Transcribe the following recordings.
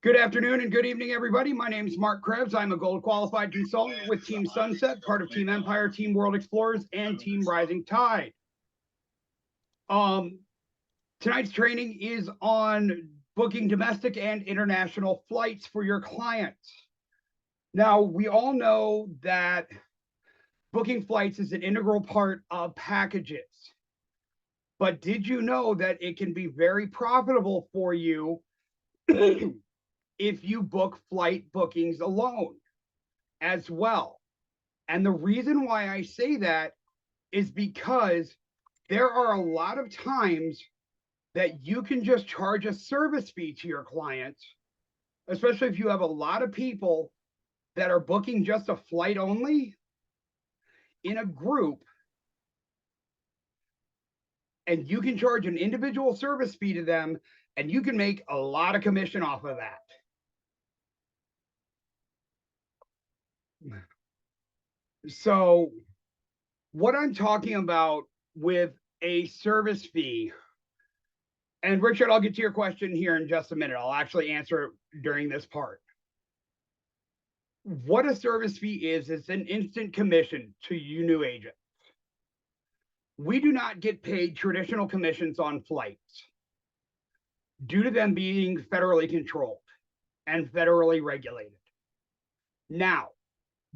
Good afternoon and good evening, everybody. My name is Mark Krebs. I'm a gold qualified consultant with Team Sunset, part of Team Empire, Team World Explorers, and Team Rising Tide. Tonight's training is on booking domestic and international flights for your clients. Now, we all know that booking flights is an integral part of packages. But did you know that it can be very profitable for you if you book flight bookings alone as well? And the reason why I say that is because there are a lot of times that you can just charge a service fee to your clients, especially if you have a lot of people that are booking just a flight only in a group, and you can charge an individual service fee to them, and you can make a lot of commission off of that. So what I'm talking about with a service fee, and Richard, I'll get to your question here in just a minute. I'll actually answer it during this part. What a service fee is an instant commission to you new agents. We do not get paid traditional commissions on flights due to them being federally controlled and federally regulated. Now,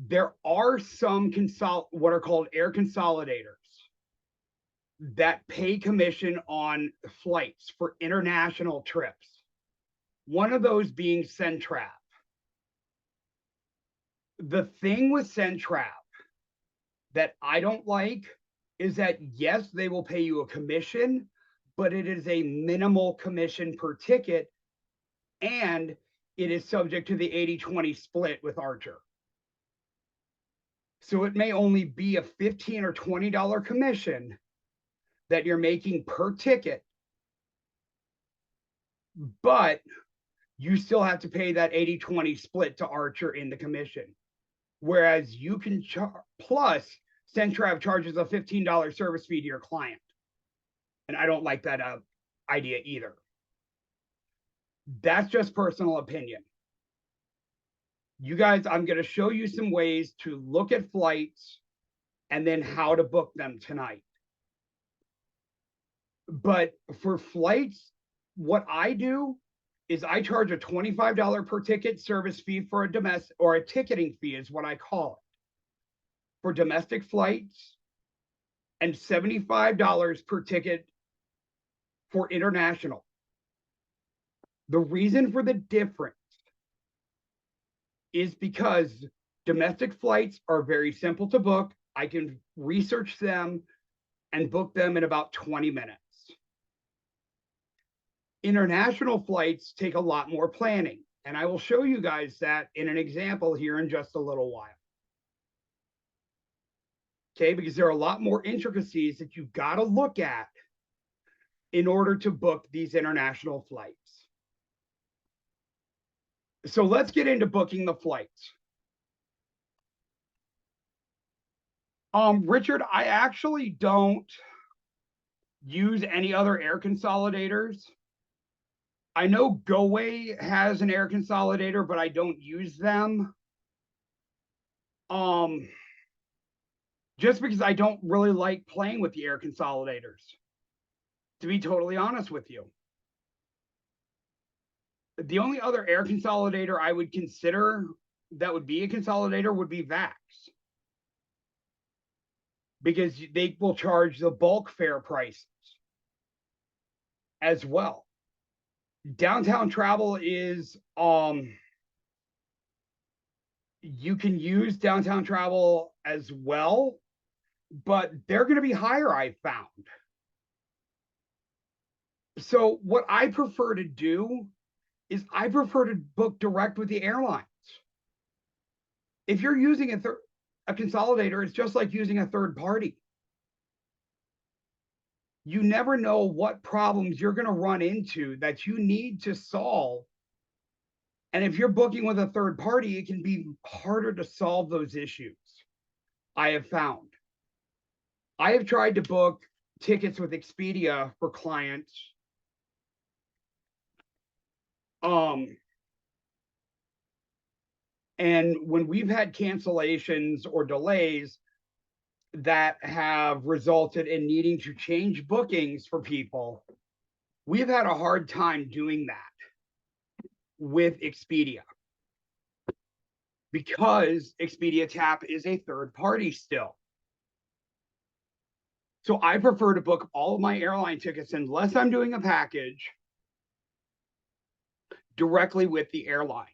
there are some what are called air consolidators that pay commission on flights for international trips. One of those being Centrav. The thing with Centrav that I don't like is that, yes, they will pay you a commission, but it is a minimal commission per ticket, and it is subject to the 80-20 split with Archer. So it may only be a $15 or $20 commission that you're making per ticket, but you still have to pay that 80-20 split to Archer in the commission. Whereas you can plus Centrav charges a $15 service fee to your client. And I don't like that idea either. That's just personal opinion. You guys, I'm going to show you some ways to look at flights and then how to book them tonight. But for flights, what I do is I charge a $25 per ticket service fee for a domestic, or a ticketing fee is what I call it, for domestic flights, and $75 per ticket for international. The reason for the difference is because domestic flights are very simple to book. I can research them and book them in about 20 minutes. International flights take a lot more planning, and I will show you guys that in an example here in just a little while. Okay, because there are a lot more intricacies that you've got to look at in order to book these international flights. So let's get into booking the flights. Richard, I actually don't use any other air consolidators. I know GoWay has an air consolidator, but I don't use them. Just because I don't really like playing with the air consolidators, to be totally honest with you. The only other air consolidator I would consider that would be a consolidator would be Vax, because they will charge the bulk fare prices as well. Downtown Travel is, you can use Downtown Travel as well, but they're going to be higher, I found. So what I prefer to do is I prefer to book direct with the airlines. If you're using a consolidator, it's just like using a third party. You never know what problems you're going to run into that you need to solve. And if you're booking with a third party, it can be harder to solve those issues, I have found. I have tried to book tickets with Expedia for clients. And when we've had cancellations or delays that have resulted in needing to change bookings for people, we've had a hard time doing that with Expedia because Expedia Tap is a third party still. So I prefer to book all of my airline tickets, unless I'm doing a package, directly with the airlines,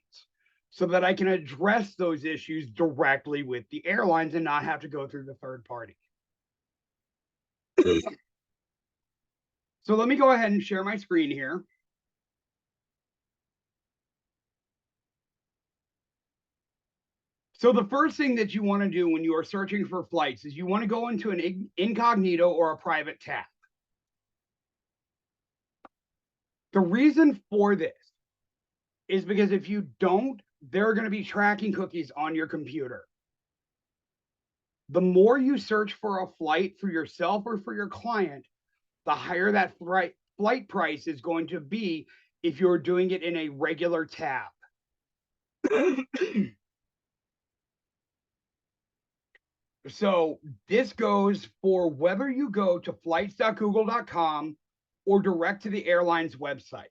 so that I can address those issues directly with the airlines and not have to go through the third party. So let me go ahead and share my screen here. So the first thing that you want to do when you are searching for flights is you want to go into an incognito or a private tab. The reason for this is because if you don't, there are going to be tracking cookies on your computer. The more you search for a flight for yourself or for your client, the higher that flight price is going to be if you're doing it in a regular tab. So this goes for whether you go to flights.google.com or direct to the airline's website.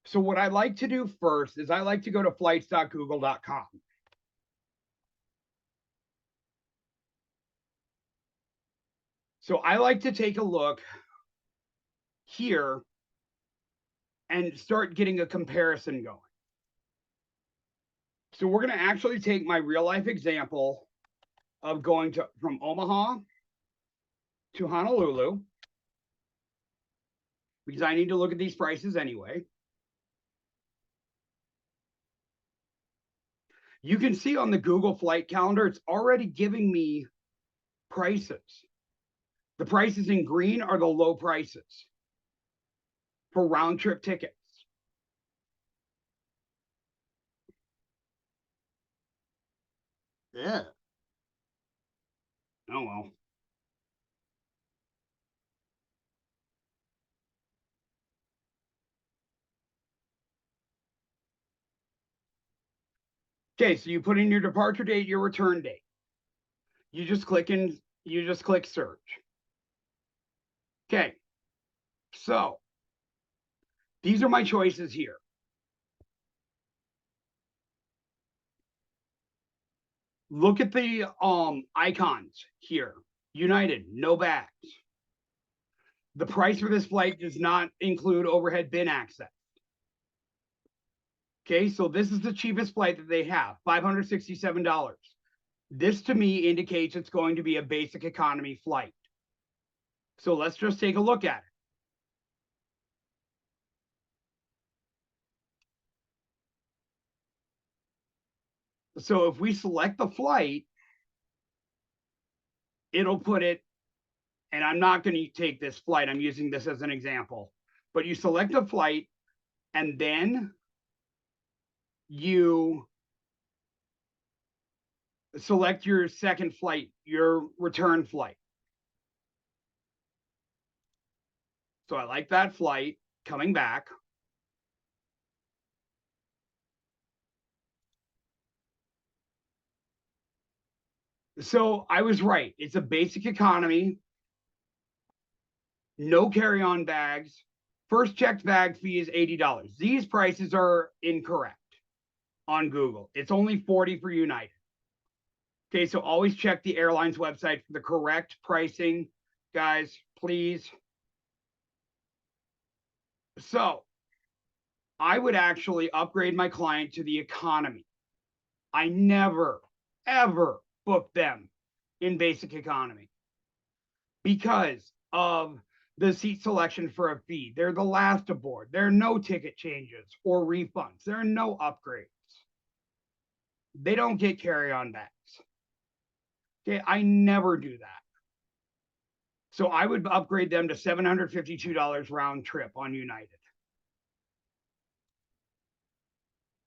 So what I like to do first is I like to go to flights.google.com. So I like to take a look here and start getting a comparison going. So we're going to actually take my real life example of going from Omaha to Honolulu, because I need to look at these prices anyway. You can see on the Google flight calendar, it's already giving me prices. The prices in green are the low prices for round trip tickets. Yeah. Oh, well. Okay, so you put in your departure date, your return date. You just click search. Okay, so these are my choices here. Look at the icons here. United, no bags. The price for this flight does not include overhead bin access. Okay, so this is the cheapest flight that they have, $567. This to me indicates it's going to be a basic economy flight. So let's just take a look at it. So if we select the flight, it'll put it, and I'm not going to take this flight, I'm using this as an example, but you select a flight and then you select your second flight, your return flight. So I like that flight coming back. So I was right. It's a basic economy, no carry-on bags. First checked bag fee is $80. These prices are incorrect on Google. It's only $40 for United. Okay, so always check the airline's website for the correct pricing, guys, please. So I would actually upgrade my client to the economy. I never, ever book them in basic economy because of the seat selection for a fee. They're the last aboard. There are no ticket changes or refunds. There are no upgrades. They don't get carry-on bags. Okay, I never do that. So I would upgrade them to $752 round trip on United.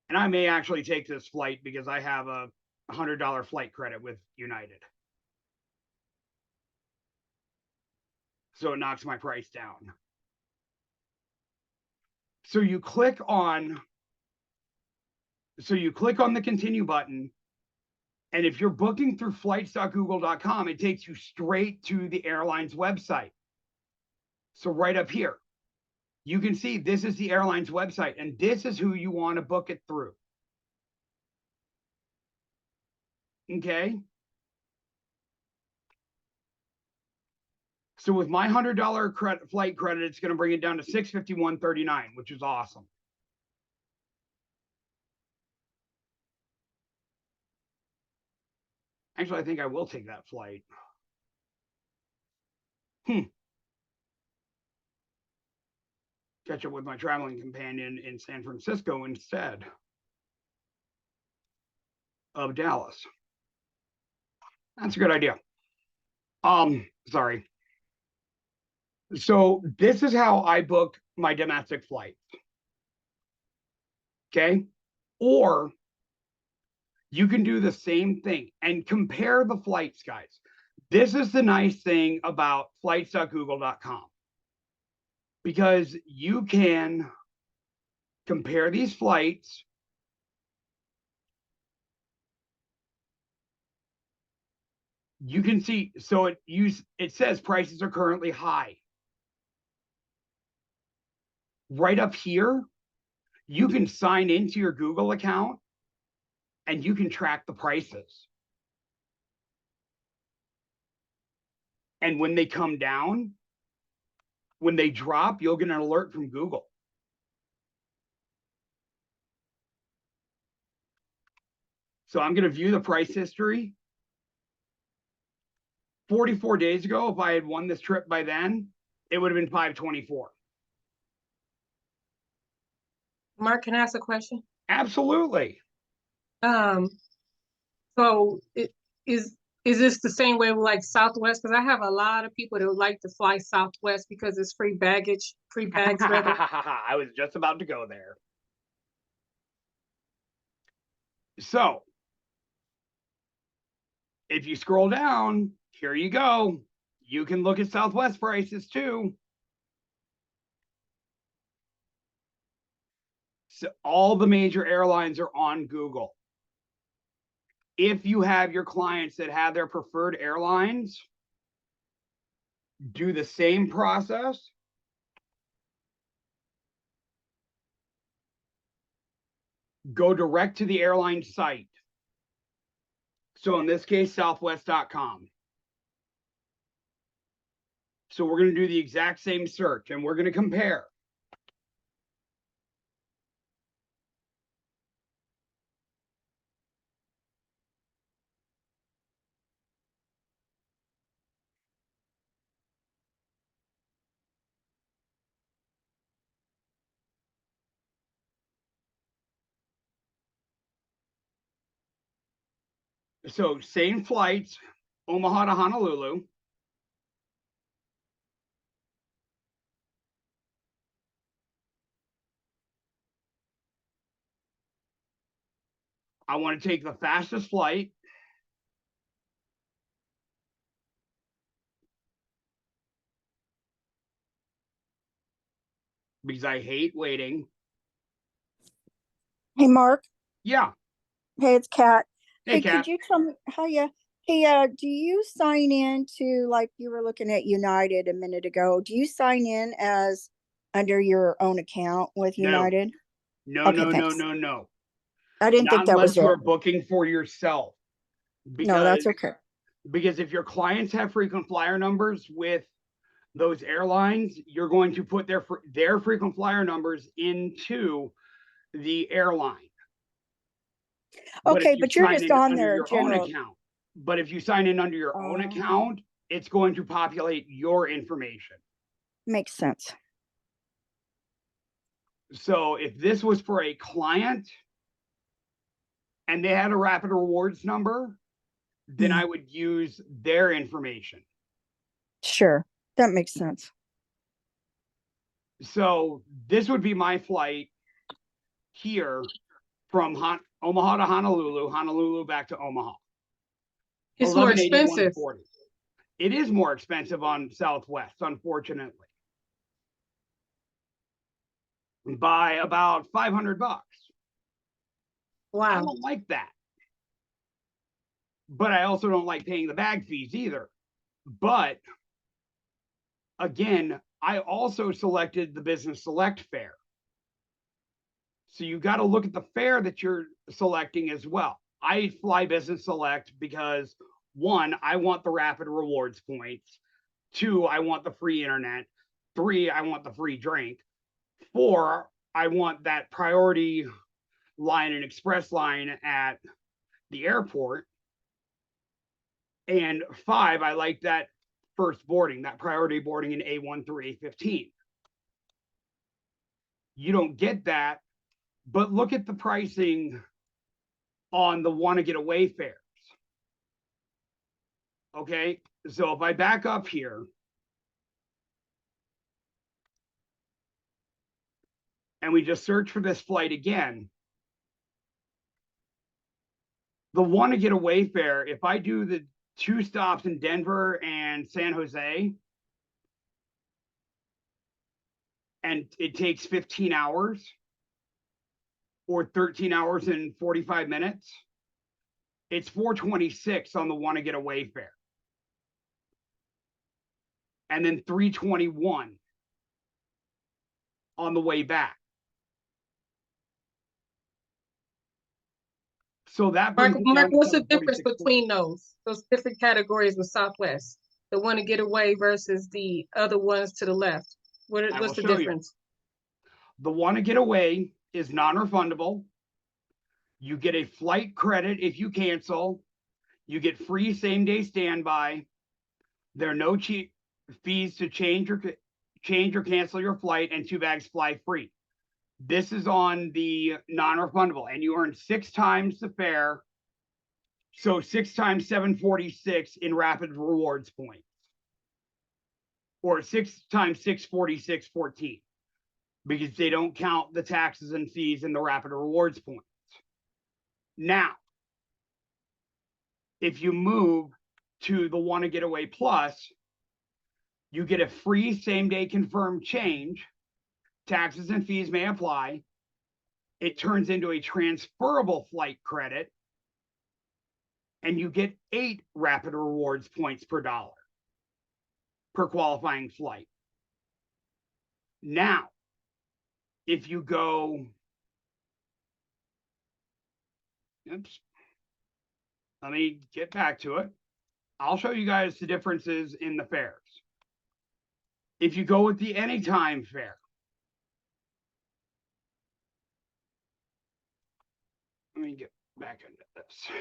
And I may actually take this flight because I have a $100 flight credit with United. So it knocks my price down. So you click on So you click on the continue button, and if you're booking through flights.google.com, it takes you straight to the airline's website. So right up here, you can see this is the airline's website, and this is who you want to book it through. Okay. So with my $100 flight credit, it's going to bring it down to $651.39, which is awesome. Actually, I think I will take that flight. Catch up with my traveling companion in San Francisco instead of Dallas. That's a good idea. Sorry. So this is how I book my domestic flights. Okay. Or you can do the same thing and compare the flights, guys. This is the nice thing about flights.google.com, because you can compare these flights. You can see, so it says prices are currently high. Right up here, you can sign into your Google account and you can track the prices. And when they come down, when they drop, you'll get an alert from Google. So I'm going to view the price history. 44 days ago, if I had won this trip by then, it would have been $524. Mark, can I ask a question? Absolutely. So is this the same way with like Southwest? Because I have a lot of people that would like to fly Southwest because it's free bags rather. I was just about to go there. So if you scroll down, here you go. You can look at Southwest prices too. So all the major airlines are on Google. If you have your clients that have their preferred airlines, do the same process. Go direct to the airline site. So in this case, southwest.com. So we're going to do the exact same search and we're going to compare. So same flights, Omaha to Honolulu. I want to take the fastest flight. Because I hate waiting. Hey, Mark. Yeah. Hey, it's Kat. Hey, Kat. Could you tell me how you? Hey, do you sign in to, like you were looking at United a minute ago? Do you sign in as under your own account with United? No. Okay, no. I didn't think that was unless you it. are booking for yourself. No, that's okay. Because if your clients have frequent flyer numbers with those airlines, you're going to put their frequent flyer numbers into the airline. Okay, but you're just on their general account. But if you sign in under your own account, it's going to populate your information. Makes sense. So if this was for a client and they had a Rapid Rewards number, then I would use their information. Sure, that makes sense. So this would be my flight here from Omaha to Honolulu, Honolulu back to Omaha. It's more expensive. It is more expensive on Southwest, unfortunately, by about $500. I Wow. don't like that. But I also don't like paying the bag fees either. But again, I also selected the Business Select fare. So you got to look at the fare that you're selecting as well. I fly Business Select because 1, I want the rapid rewards points. 2, I want the free internet. 3, I want the free drink. 4, I want that priority line and express line at the airport. And 5, I like that first boarding, that priority boarding in A1 through A15. You don't get that, but look at the pricing on the want to get away fares. Okay, so if I back up here and we just search for this flight again, the want to get away fare, if I do the 2 stops in Denver and San Jose, and it takes 15 hours or 13 hours and 45 minutes, it's $426 on the want to get away fare. And then $321 on the way back. So that brings Michael, it down to what's the difference $746.40. between those different categories with Southwest? The one to get away versus the other ones to the left. What's the difference? The want to get away is non-refundable. You get a flight credit if you cancel. You get free same-day standby. There are no fees to change or cancel your flight, and 2 bags fly free. This is on the non-refundable, and you earn 6 times the fare. So 6 times 746 in rapid rewards points, or 6 times 646.14, because they don't count the taxes and fees in the rapid rewards points. Now, if you move to the Want to Get Away Plus, you get a free same-day confirmed change. Taxes and fees may apply. It turns into a transferable flight credit, and you get 8 rapid rewards points per dollar per qualifying flight. Now, if you go, oops, let me get back to it. I'll show you guys the differences in the fares. If you go with the anytime fare, let me get back into this.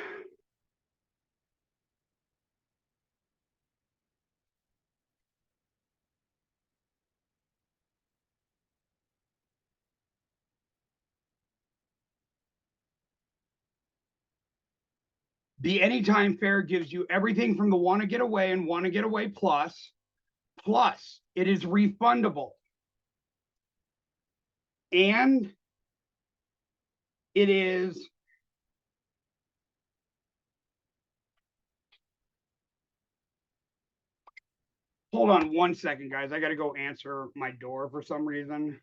The anytime fare gives you everything from the Want to Get Away and Want to Get Away Plus. Plus, it is refundable. And it is hold on 1 second, guys. I got to go answer my door for some reason.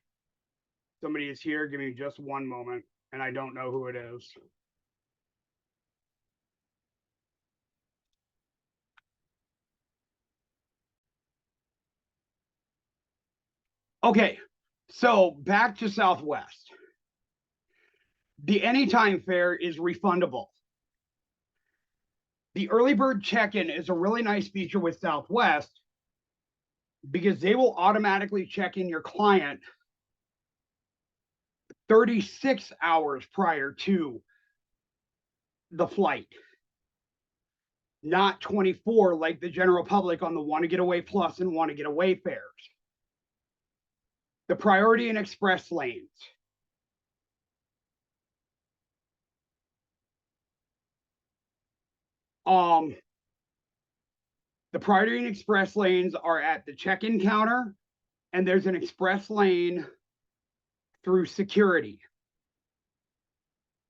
Somebody is here. Give me just 1 moment, and I don't know who it is. Okay, so back to Southwest. The anytime fare is refundable. The early bird check-in is a really nice feature with Southwest because they will automatically check in your client 36 hours prior to the flight, not 24 like the general public on the Want to Get Away Plus and Want to Get Away fares. The priority and express lanes. The priority and express lanes are at the check-in counter, and there's an express lane through security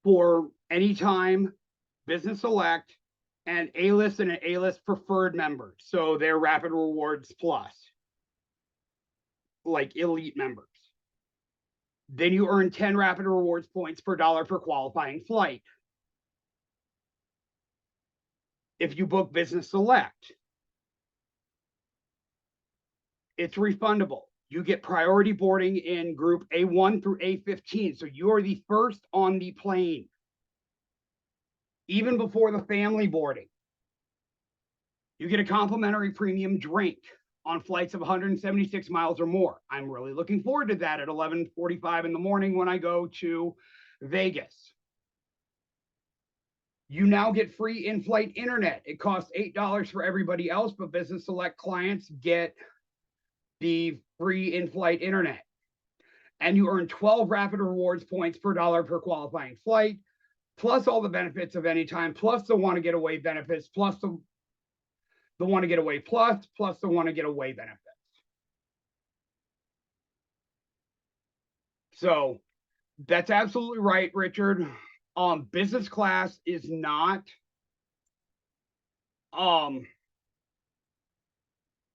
for anytime, Business Select, and A-list and an A-list preferred members. So they're Rapid Rewards Plus, like elite members. Then you earn 10 rapid rewards points per dollar per qualifying flight. If you book Business Select, it's refundable. You get priority boarding in group A1 through A15. So you are the first on the plane, even before the family boarding. You get a complimentary premium drink on flights of 176 miles or more. I'm really looking forward to that at 11:45 in the morning when I go to Vegas. You now get free in-flight internet. It costs $8 for everybody else, but Business Select clients get the free in-flight internet. And you earn 12 rapid rewards points per dollar per qualifying flight, plus all the benefits of any time, plus the want to get away benefits, plus the want to get away plus the want to get away benefits. So that's absolutely right, Richard. Business class is not,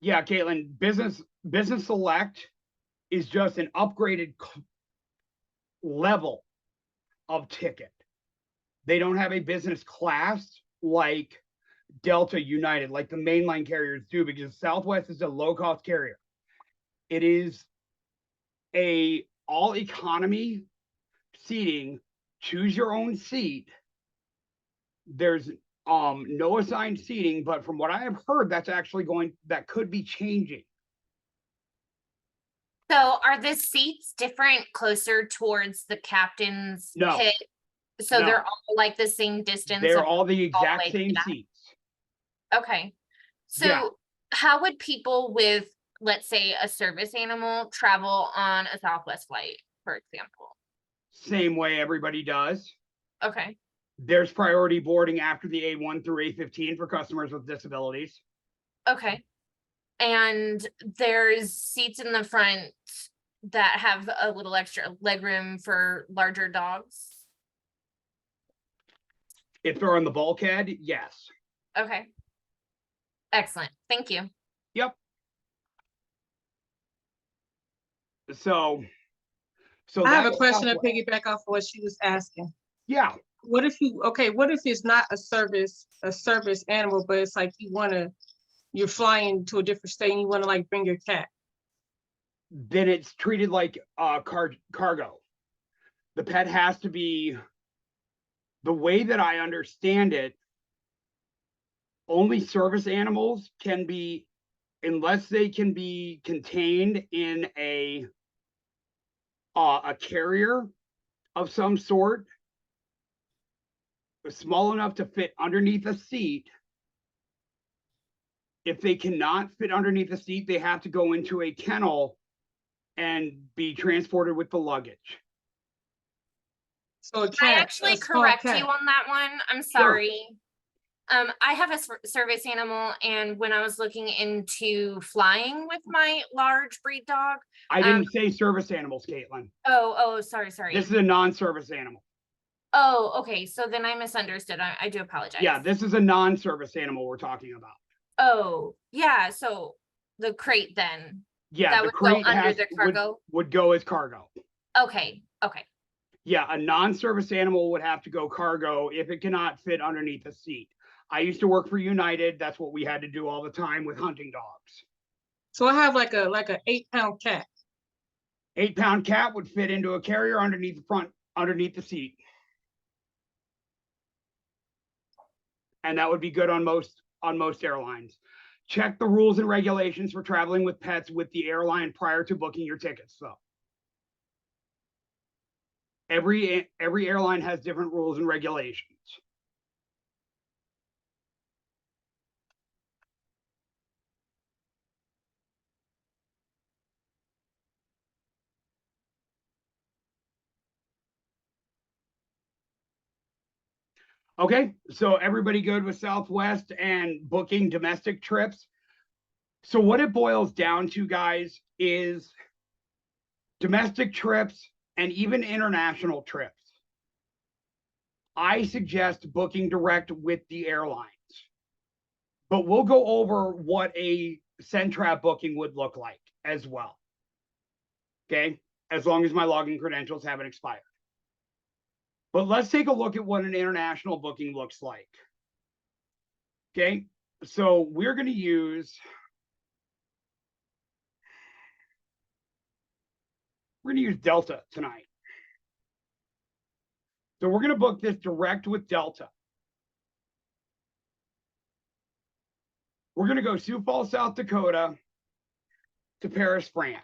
yeah, Caitlin, business select is just an upgraded level of ticket. They don't have a business class like Delta, United, like the mainline carriers do, because Southwest is a low-cost carrier. It is a all economy seating, choose your own seat. There's no assigned seating, but from what I have heard, that could be changing. So are the seats different closer towards the captain's No. pit? So No. they're all like the same distance? They're of- all the exact way same back? seats. Okay. So Yeah. how would people with, let's say, a service animal travel on a Southwest flight, for example? Same way everybody does. Okay. There's priority boarding after the A1 through A15 for customers with disabilities. Okay. And there's seats in the front that have a little extra legroom for larger dogs? If they're on the bulkhead, yes. Okay. Excellent. Thank you. Yep. So I have a that's question to Southwest. piggyback off of what she was asking. Yeah. What if it's not a service animal, but it's like you're flying to a different state and you wanna like bring your cat? Then it's treated like cargo. The pet has to be, the way that I understand it, only service animals can be, unless they can be contained in a carrier of some sort, small enough to fit underneath a seat. If they cannot fit underneath the seat, they have to go into a kennel and be transported with the luggage. So a Can I cat, actually a small correct cat. you on that one? I'm sorry. I have a service animal, and when I was looking into flying with my large breed dog. I didn't say service animals, Caitlin. Oh, sorry. This is a non-service animal. Oh, okay. So then I misunderstood. I do apologize. Yeah, this is a non-service animal we're talking about. Oh, yeah. So the crate then. Yeah, That the would go crate under the cargo? would go as cargo. Okay. Yeah, a non-service animal would have to go cargo if it cannot fit underneath a seat. I used to work for United. That's what we had to do all the time with hunting dogs. So I have like a 8-pound cat. 8-pound cat would fit into a carrier underneath the seat. And that would be good on most airlines. Check the rules and regulations for traveling with pets with the airline prior to booking your tickets, though. Every airline has different rules and regulations. Okay, so everybody good with Southwest and booking domestic trips? So what it boils down to, guys, is domestic trips and even international trips. I suggest booking direct with the airlines, but we'll go over what a Centrap booking would look like as well. Okay, as long as my login credentials haven't expired. But let's take a look at what an international booking looks like. Okay, so we're going to use Delta tonight. So we're going to book this direct with Delta. We're going to go Sioux Falls, South Dakota to Paris, France.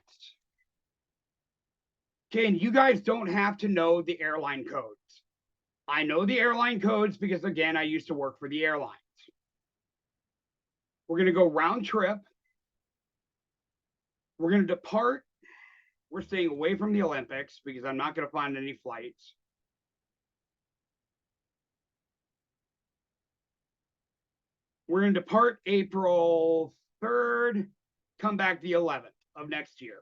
Okay, and you guys don't have to know the airline codes. I know the airline codes because, again, I used to work for the airlines. We're going to go round trip. We're going to depart. We're staying away from the Olympics because I'm not going to find any flights. We're going to depart April 3rd, come back the 11th of next year.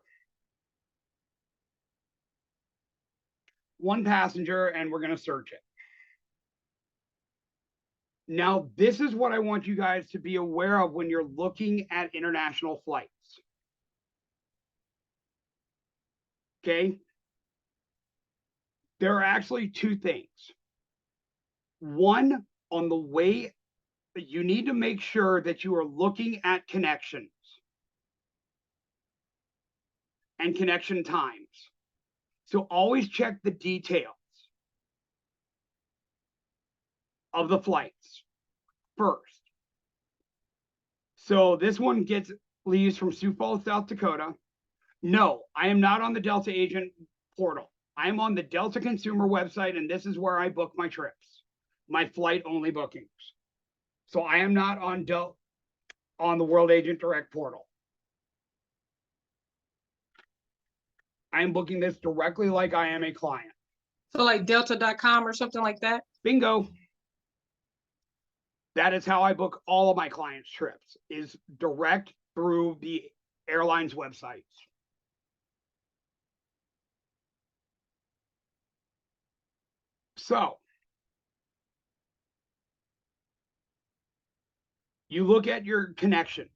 One passenger, and we're going to search it. Now, this is what I want you guys to be aware of when you're looking at international flights. Okay? There are actually two things. One, on the way, you need to make sure that you are looking at connections and connection times. So always check the details of the flights first. So this one leaves from Sioux Falls, South Dakota. No, I am not on the Delta agent portal. I'm on the Delta consumer website, and this is where I book my trips, my flight only bookings. So I am not on the World Agent Direct portal. I am booking this directly like I am a client. So like delta.com or something like that? Bingo. That is how I book all of my clients' trips, is direct through the airline's websites. So you look at your connections.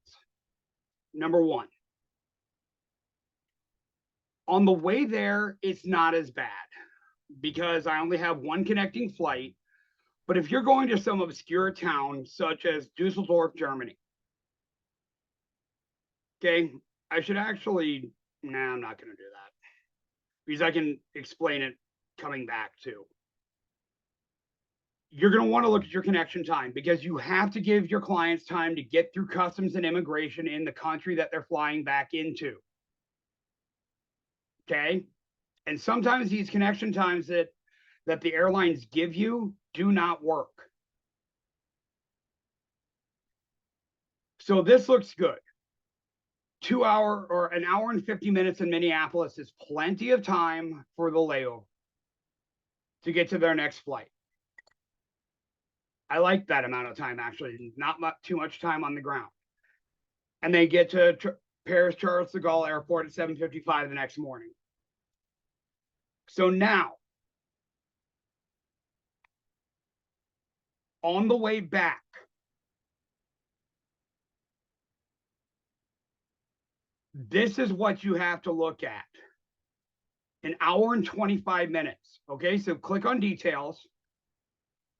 Number one. On the way there, it's not as bad because I only have one connecting flight. But if you're going to some obscure town, such as Dusseldorf, Germany, okay, I should actually, nah, I'm not going to do that because I can explain it coming back too. You're going to want to look at your connection time because you have to give your clients time to get through customs and immigration in the country that they're flying back into. Okay? And sometimes these connection times that the airlines give you do not work. So this looks good. 2 hour or an hour and 50 minutes in Minneapolis is plenty of time for the layover to get to their next flight. I like that amount of time, actually, not too much time on the ground. And they get to Paris Charles de Gaulle Airport at 7:55 the next morning. So now, on the way back, this is what you have to look at. An hour and 25 minutes. Okay, so click on details.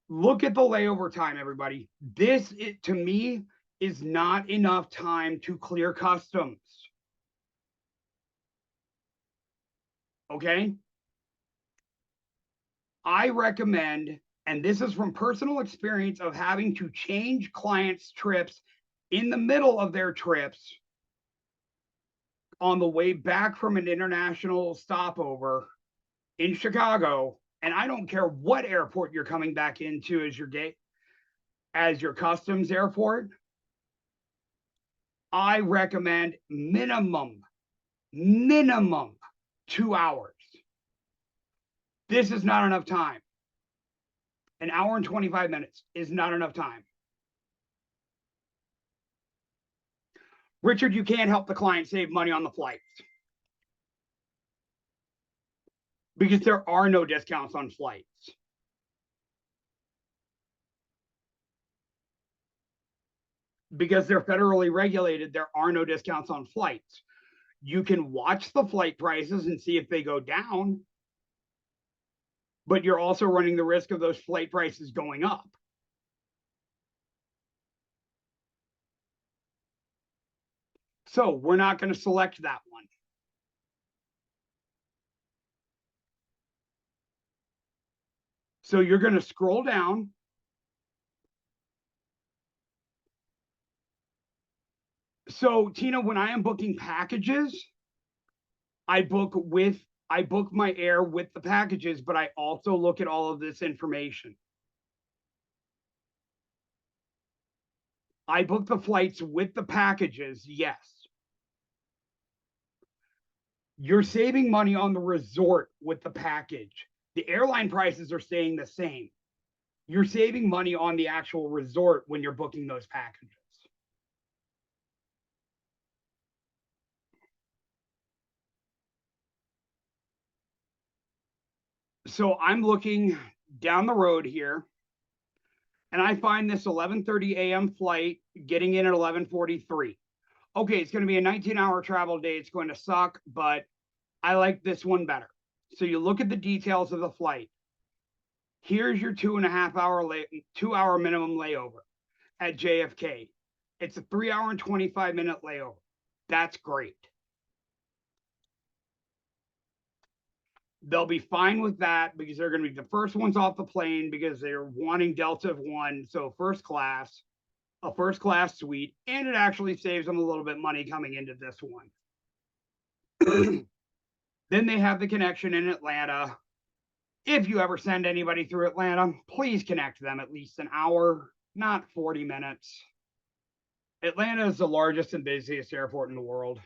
Look at the layover time, everybody. This, to me, is not enough time to clear customs. Okay? I recommend, and this is from personal experience of having to change clients' trips in the middle of their trips on the way back from an international stopover in Chicago. And I don't care what airport you're coming back into as your gate, as your customs airport. I recommend minimum 2 hours. This is not enough time. An hour and 25 minutes is not enough time. Richard, you can't help the client save money on the flights because there are no discounts on flights. Because they're federally regulated, there are no discounts on flights. You can watch the flight prices and see if they go down, but you're also running the risk of those flight prices going up. So we're not going to select that one. So you're going to scroll down. So Tina, when I am booking packages, I book my air with the packages, but I also look at all of this information. I book the flights with the packages, yes. You're saving money on the resort with the package. The airline prices are staying the same. You're saving money on the actual resort when you're booking those packages. So I'm looking down the road here, and I find this 11:30 a.m. flight getting in at 11:43. Okay, it's going to be a 19-hour travel day. It's going to suck, but I like this one better. So you look at the details of the flight. Here's your 2.5-hour minimum layover at JFK. It's a 3-hour and 25-minute layover. That's great. They'll be fine with that because they're going to be the first ones off the plane because they're wanting Delta of 1, so first class, a first class suite, and it actually saves them a little bit money coming into this one. Then they have the connection in Atlanta. If you ever send anybody through Atlanta, please connect them at least an hour, not 40 minutes. Atlanta is the largest and busiest airport in the world.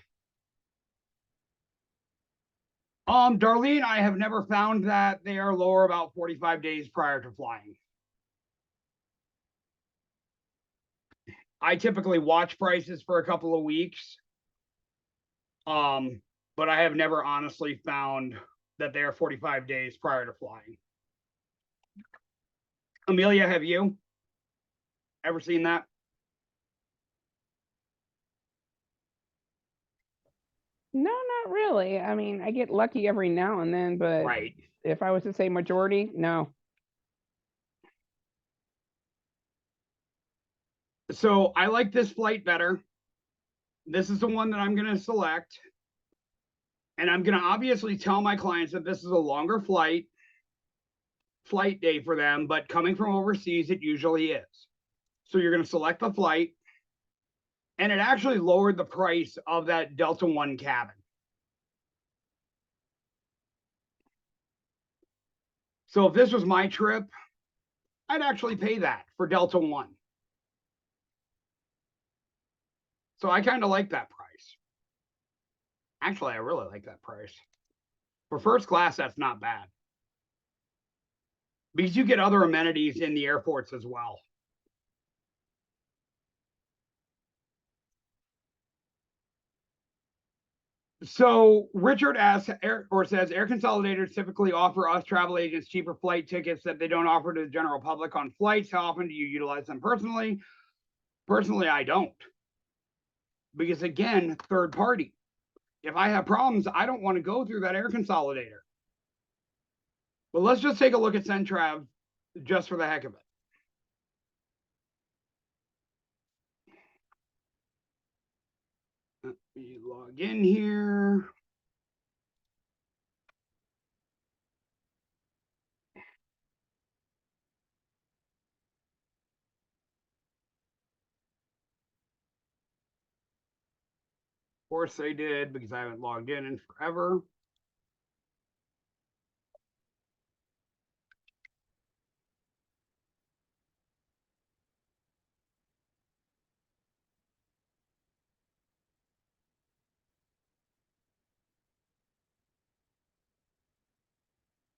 Darlene, I have never found that they are lower about 45 days prior to flying. I typically watch prices for a couple of weeks. But I have never honestly found that they are 45 days prior to flying. Amelia, have you ever seen that? No, not really. I mean, I get lucky every now and then, but Right. if I was to say majority, no. So I like this flight better. This is the one that I'm going to select. And I'm going to obviously tell my clients that this is a longer flight day for them, but coming from overseas, it usually is. So you're going to select the flight. And it actually lowered the price of that Delta One cabin. So if this was my trip, I'd actually pay that for Delta One. So I kind of like that price. Actually, I really like that price. For first class, that's not bad. Because you get other amenities in the airports as well. So Richard asks, or says, air consolidators typically offer us travel agents cheaper flight tickets that they don't offer to the general public on flights. How often do you utilize them personally? Personally, I don't. Because again, third party. If I have problems, I don't want to go through that air consolidator. But let's just take a look at Centrav just for the heck of it. Let me log in here. Of course they did, because I haven't logged in forever.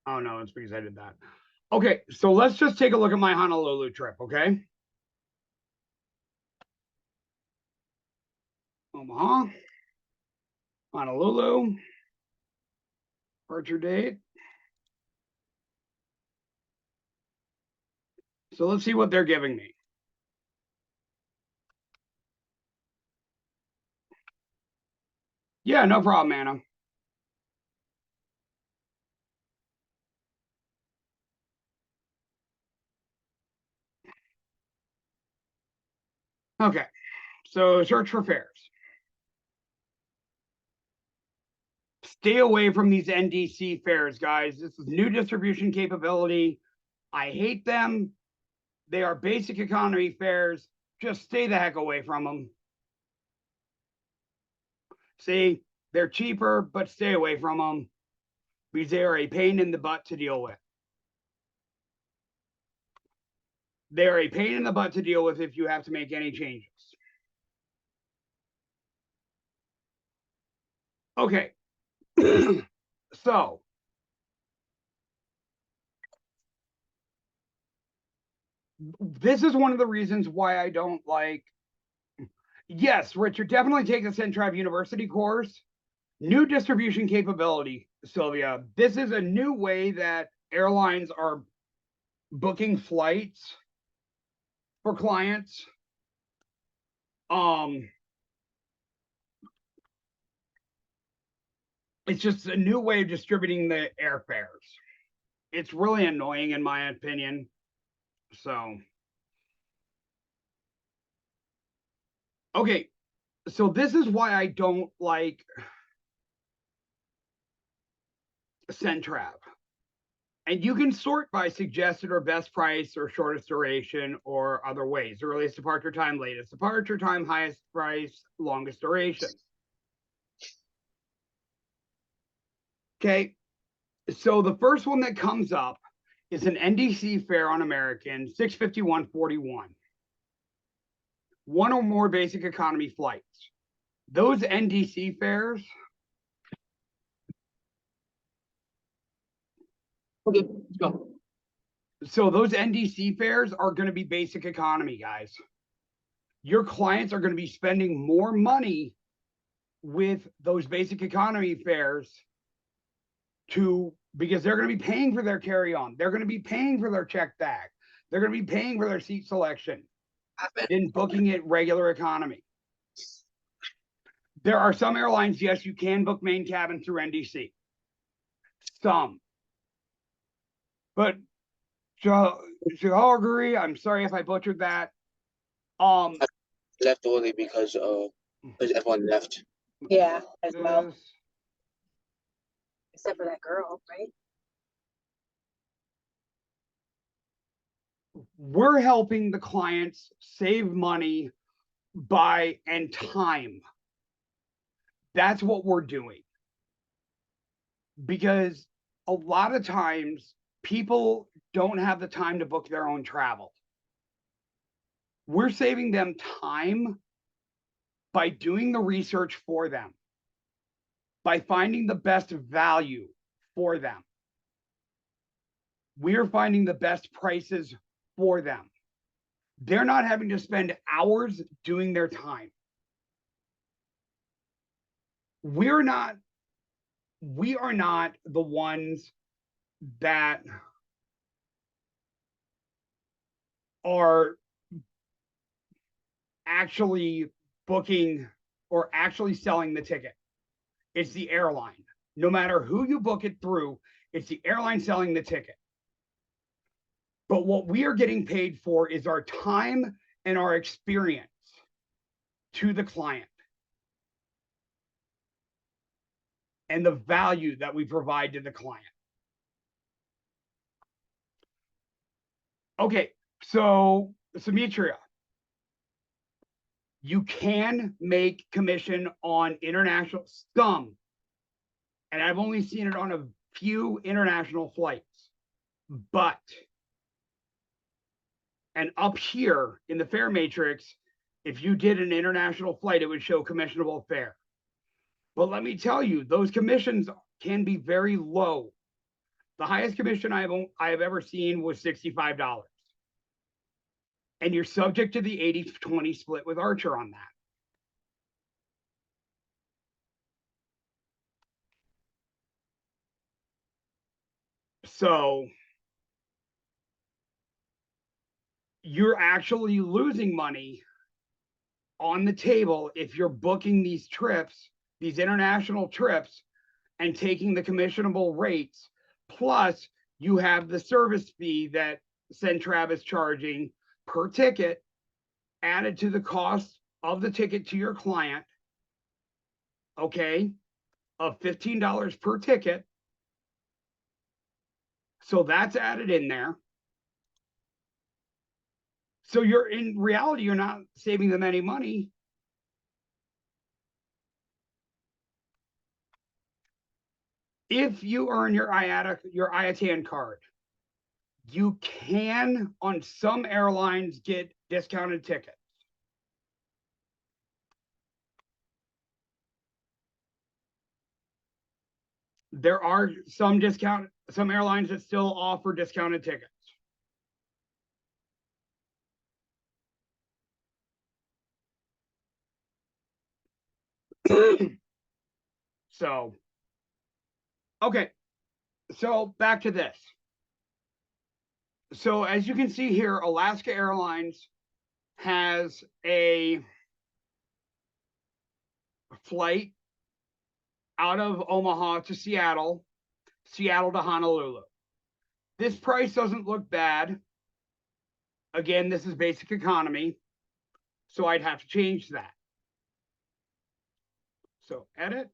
Oh no, it's because I did that. Okay, so let's just take a look at my Honolulu trip, okay? Omaha, Honolulu, departure date. So let's see what they're giving me. Yeah, Yeah, no problem, Anna. Okay, so search for fares. Stay away from these NDC fares, guys. This is new distribution capability. I hate them. They are basic economy fares. Just stay the heck away from them. See, they're cheaper, but stay away from them because they are a pain in the butt to deal with. They're a pain in the butt to deal with if you have to make any changes. Okay. So, this is one of the reasons why I don't like. Yes, Richard, definitely take the Centrav University course. New distribution capability, Sylvia. This is a new way that airlines are booking flights for clients. It's just a new way of distributing the airfares. It's really annoying in my opinion. So, okay. So this is why I don't like Centrav. And you can sort by suggested or best price or shortest duration or other ways. Earliest departure time, latest departure time, highest price, longest duration. Okay. So the first one that comes up is an NDC fare on American, $651.41. One or more basic economy flights. Those NDC fares. Okay, let's go. So those NDC fares are going to be basic economy, guys. Your clients are going to be spending more money with those basic economy fares because they're going to be paying for their carry-on. They're going to be paying for their check bag. They're going to be paying for their seat selection than booking it regular economy. There are some airlines, yes, you can book main cabin through NDC. Some. But Calgary, I'm sorry if I butchered that. Left only because everyone left. Yeah, as well, this- except for that girl, right? We're helping the clients save money and time. That's what we're doing. Because a lot of times people don't have the time to book their own travel. We're saving them time by doing the research for them, by finding the best value for them. We're finding the best prices for them. They're not having to spend hours doing their time. We are not the ones that are actually booking or actually selling the ticket. It's the airline. No matter who you book it through, it's the airline selling the ticket. But what we are getting paid for is our time and our experience to the client and the value that we provide to the client. Okay, so Sumitra, you can make commission on international some, and I've only seen it on a few international flights, but, and up here in the fare matrix, if you did an international flight, it would show commissionable fare. But let me tell you, those commissions can be very low. The highest commission I have ever seen was $65. And you're subject to the 80-20 split with Archer on that. So you're actually losing money on the table if you're booking these trips these international trips and taking the commissionable rates, plus you have the service fee that Centrav is charging per ticket added to the cost of the ticket to your client, okay, of $15 per ticket. So that's added in there. So you're in reality, you're not saving them any money. If you earn your IATAN card, you can, on some airlines, get discounted tickets. There are some airlines that still offer discounted tickets. So, okay. So back to this. So as you can see here, Alaska Airlines has a flight out of Omaha to Seattle, Seattle to Honolulu. This price doesn't look bad. Again, this is basic economy, so I'd have to change that. So edit.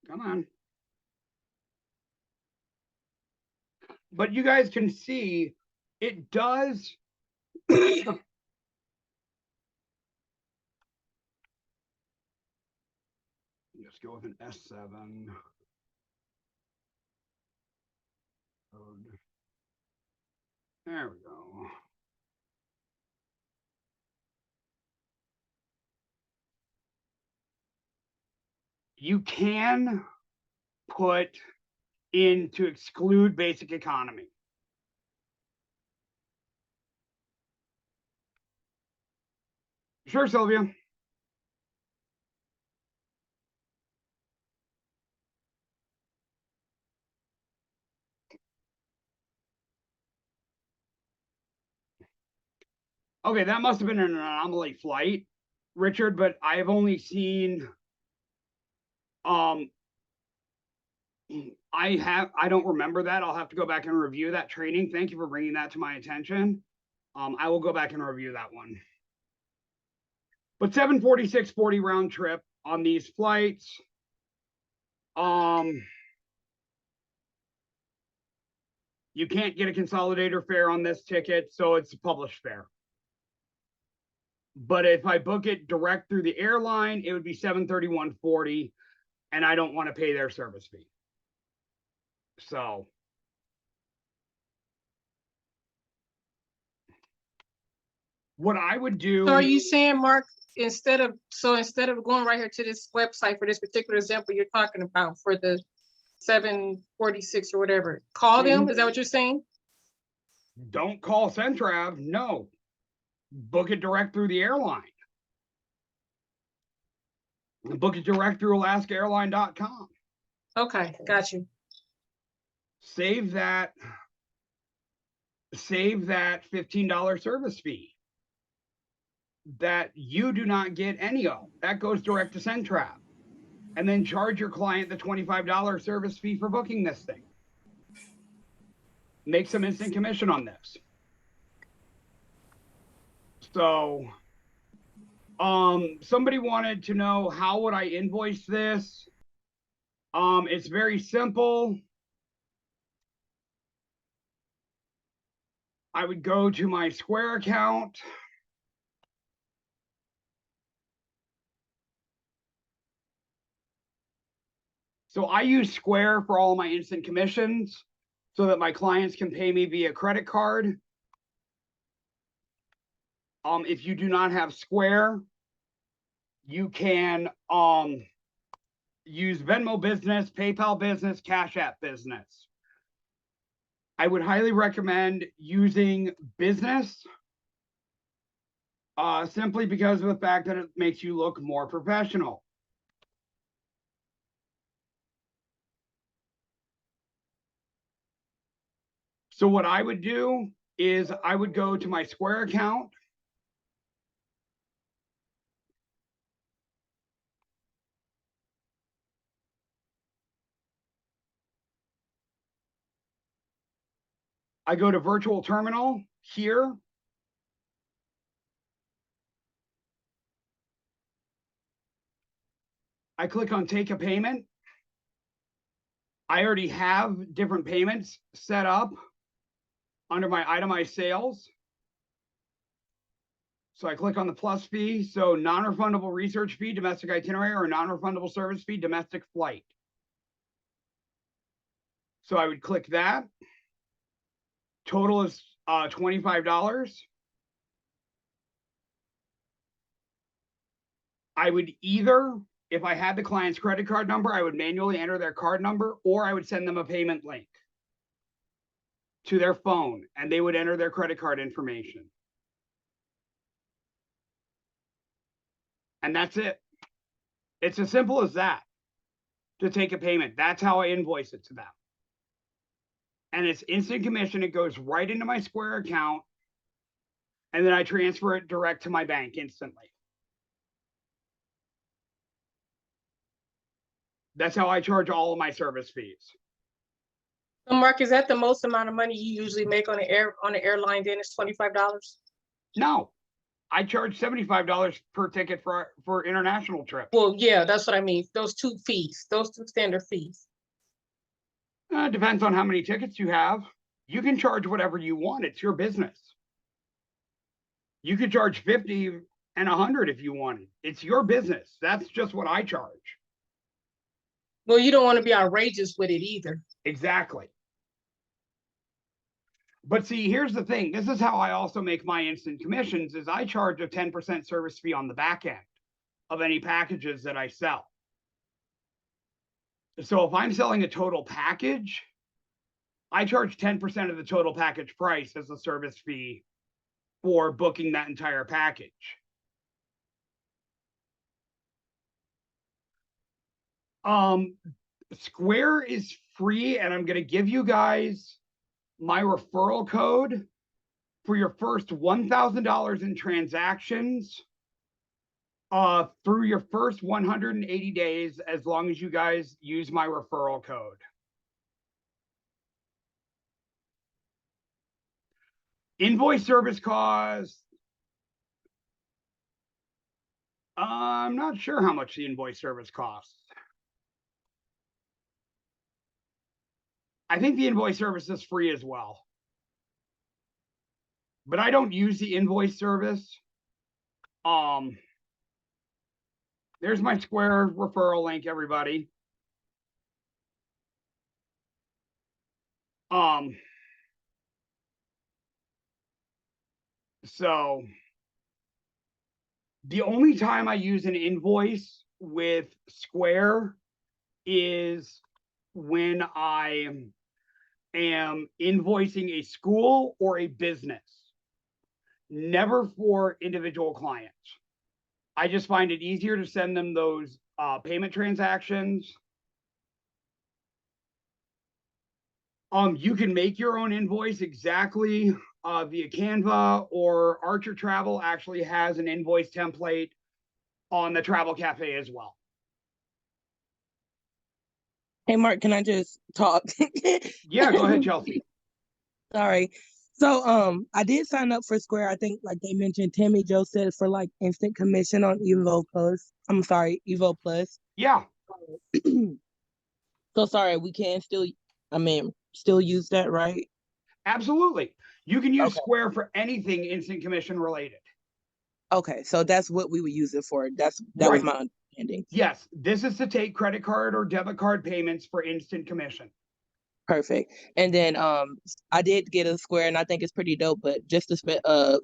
Come on. But you guys can see it does. Let's go with an S7. There we go. You can put in to exclude basic economy. Sure, Sylvia. Okay, that must have been an anomaly flight, Richard, but I've only seen, I don't remember that. I'll have to go back and review that training. Thank you for bringing that to my attention. I will go back and review that one. But 746.40 round trip on these flights. You can't get a consolidator fare on this ticket, so it's a published fare. But if I book it direct through the airline, it would be $731.40, and I don't want to pay their service fee. So what I would do. So are you saying, Mark, instead of going right here to this website for this particular example you're talking about for the 746 or whatever, call them? Is that what you're saying? Don't call Centrav. No. Book it direct through the airline. Book it direct through alaskaairline.com. Okay, got you. Save that $15 service fee that you do not get any of. That goes direct to Centrav. And then charge your client the $25 service fee for booking this thing. Make some instant commission on this. So somebody wanted to know, how would I invoice this? It's very simple. I would go to my Square account. So I use Square for all of my instant commissions so that my clients can pay me via credit card. If you do not have Square, you can use Venmo Business, PayPal Business, Cash App Business. I would highly recommend using Business simply because of the fact that it makes you look more professional. So what I would do is I would go to my Square account I go to virtual terminal here. I click on take a payment. I already have different payments set up under my itemized sales. So I click on the plus fee. So non-refundable research fee, domestic itinerary, or non-refundable service fee, domestic flight. So I would click that. Total is $25. I would either, if I had the client's credit card number, I would manually enter their card number, or I would send them a payment link to their phone and they would enter their credit card information. And that's it. It's as simple as that to take a payment. That's how I invoice it to them. And it's instant commission. It goes right into my Square account. And then I transfer it direct to my bank instantly. That's how I charge all of my service fees. So Mark, is that the most amount of money you usually make on the airline? Then it's $25? No, I charge $75 per ticket for international trips. Well, yeah, that's what I mean. Those two standard fees. Depends on how many tickets you have. You can charge whatever you want. It's your business. You could charge 50 and 100 if you wanted. It's your business. That's just what I charge. Well, you don't want to be outrageous with it either. Exactly. But see, here's the thing. This is how I also make my instant commissions is I charge a 10% service fee on the back end of any packages that I sell. So if I'm selling a total package, I charge 10% of the total package price as a service fee for booking that entire package. Square is free, and I'm going to give you guys my referral code for your first $1,000 in transactions through your first 180 days, as long as you guys use my referral code. Invoice service cost. I'm not sure how much the invoice service costs. I think the invoice service is free as well. But I don't use the invoice service. There's my Square referral link, everybody. So the only time I use an invoice with Square is when I am invoicing a school or a business, never for individual clients. I just find it easier to send them those payment transactions. You can make your own invoice exactly via Canva, or Archer Travel actually has an invoice template on the Travel Cafe as well. Hey, Mark, can I just talk? Yeah, go ahead, Chelsea. Sorry. So, I did sign up for Square. I think, like they mentioned, Tammy Jo said for like instant commission on Evo Plus. I'm sorry, Evo Plus. Yeah. So sorry, we can still, still use that, right? Absolutely. You can use Okay. Square for anything instant commission related. Okay, so that's what we would use it for. That was Right. my understanding. Yes, this is to take credit card or debit card payments for instant commission. Perfect. And then I did get a Square, and I think it's pretty dope. But just to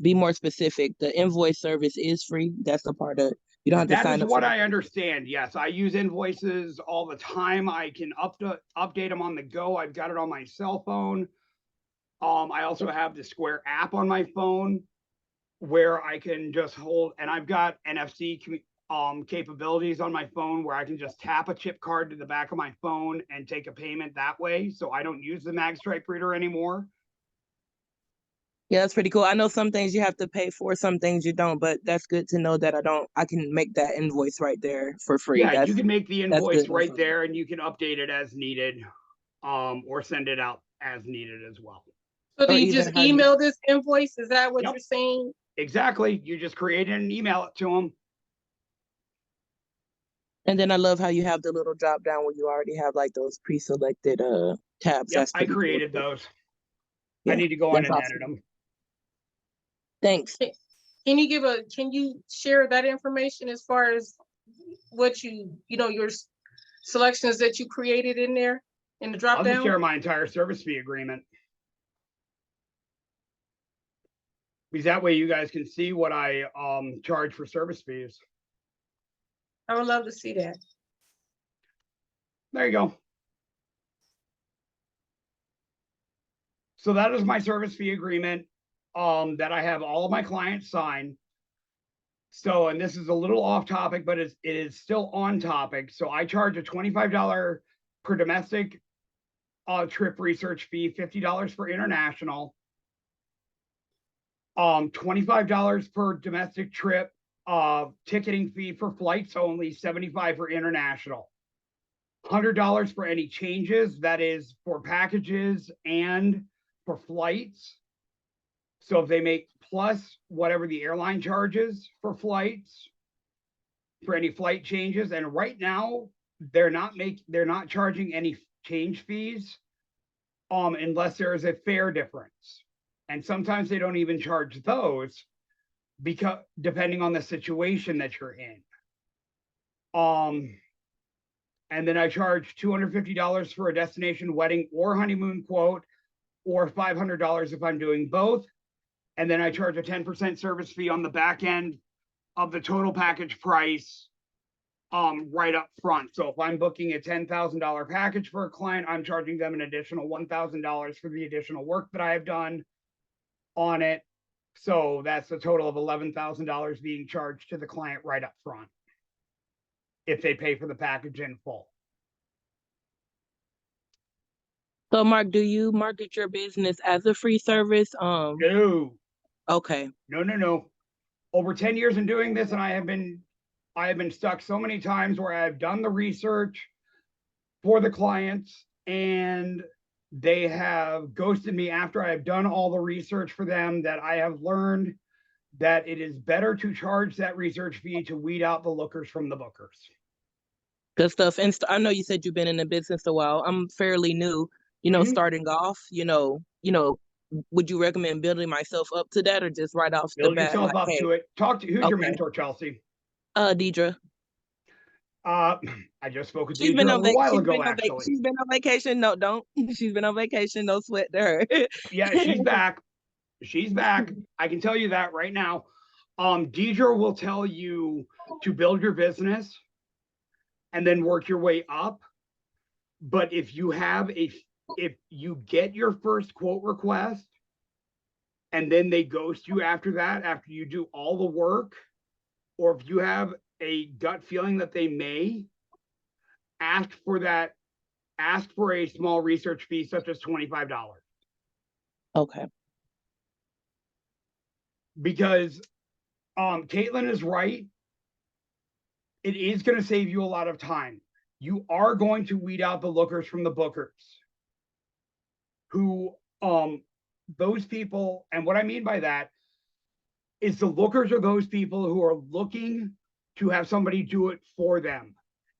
be more specific, the invoice service is free. That's the part of you don't have to That sign is up. what I understand. Yes, I use invoices all the time. I can update them on the go. I've got it on my cell phone. I also have the Square app on my phone where I can just hold, and I've got NFC capabilities on my phone where I can just tap a chip card to the back of my phone and take a payment that way. So I don't use the MagStripe reader anymore. Yeah, that's pretty cool. I know some things you have to pay for, some things you don't, but that's good to know that I can make that invoice right there for free. Yeah, That's you can make the invoice good. right there, and you can update it as needed, or send it out as needed as well. So do Or you even just how you- email this invoice? Is that what Yep. you're saying? Exactly. You just create it and email it to them. And then I love how you have the little drop down where you already have like those pre-selected tabs. Yep, That's I pretty cool, created too. those. Yeah, I need to go in that's and awesome. edit them. Thanks. Can you share that information as far as what your selections that you created in there in the drop I'll just down? share my entire service fee agreement. Because that way you guys can see what I charge for service fees. I would love to see that. There you go. So that is my service fee agreement that I have all of my clients sign. So, and this is a little off topic, but it is still on topic. So I charge a $25 per domestic trip research fee, $50 for international, $25 per domestic trip ticketing fee for flights only, $75 for international, $100 for any changes, that is for packages and for flights. So if they make plus whatever the airline charges for flights, for any flight changes, and right now they're not charging any change fees unless there is a fare difference. And sometimes they don't even charge those because depending on the situation that you're in. And then I charge $250 for a destination wedding or honeymoon quote, or $500 if I'm doing both. And then I charge a 10% service fee on the back end of the total package price right up front. So if I'm booking a $10,000 package for a client, I'm charging them an additional $1,000 for the additional work that I have done on it. So that's a total of $11,000 being charged to the client right up front if they pay for the package in full. So Mark, do you market your business as a free service? No, Okay. no. Over 10 years in doing this, and I have been stuck so many times where I've done the research for the clients and they have ghosted me after I've done all the research for them, that I have learned that it is better to charge that research fee to weed out the lookers from the bookers. Good stuff. And I know you said you've been in the business a while. I'm fairly new, Mhm. starting off, would you recommend building myself up to that or just right off the Build bat? yourself Like, up hey, to it. Who's your okay. mentor, Chelsea? Deidre. I just spoke with She's Deidre been a on little while ago, she's actually. been on vacation. No, don't. She's been on vacation. No sweat to her. Yeah, she's back. She's back. I can tell you that right now. Deidre will tell you to build your business and then work your way up. But if you get your first quote request and then they ghost you after that, after you do all the work, or if you have a gut feeling that they may, ask for a small research fee, such as $25. Okay. Because Caitlin is right. It is going to save you a lot of time. You are going to weed out the lookers from the bookers. Who those people, and what I mean by that is the lookers are those people who are looking to have somebody do it for them.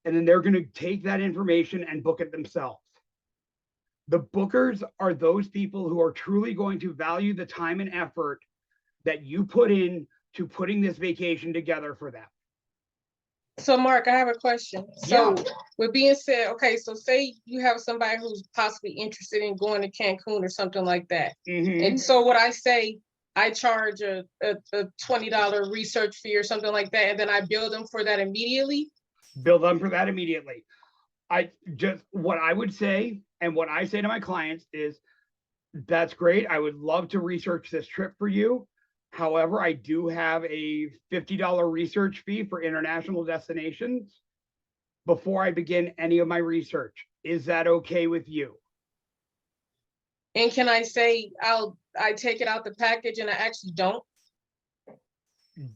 And then they're going to take that information and book it themselves. The bookers are those people who are truly going to value the time and effort that you put in to putting this vacation together for them. So Mark, I have a question. So with being said, okay, so say you have somebody who's possibly interested in going to Cancun or something like that. Mhm. And so what I say, I charge a $20 research fee or something like that, and then I bill them for that immediately. Bill them for that immediately. What I would say, and what I say to my clients is, that's great. I would love to research this trip for you. However, I do have a $50 research fee for international destinations before I begin any of my research. Is that okay with you? And can I say I take it out the package and I actually don't?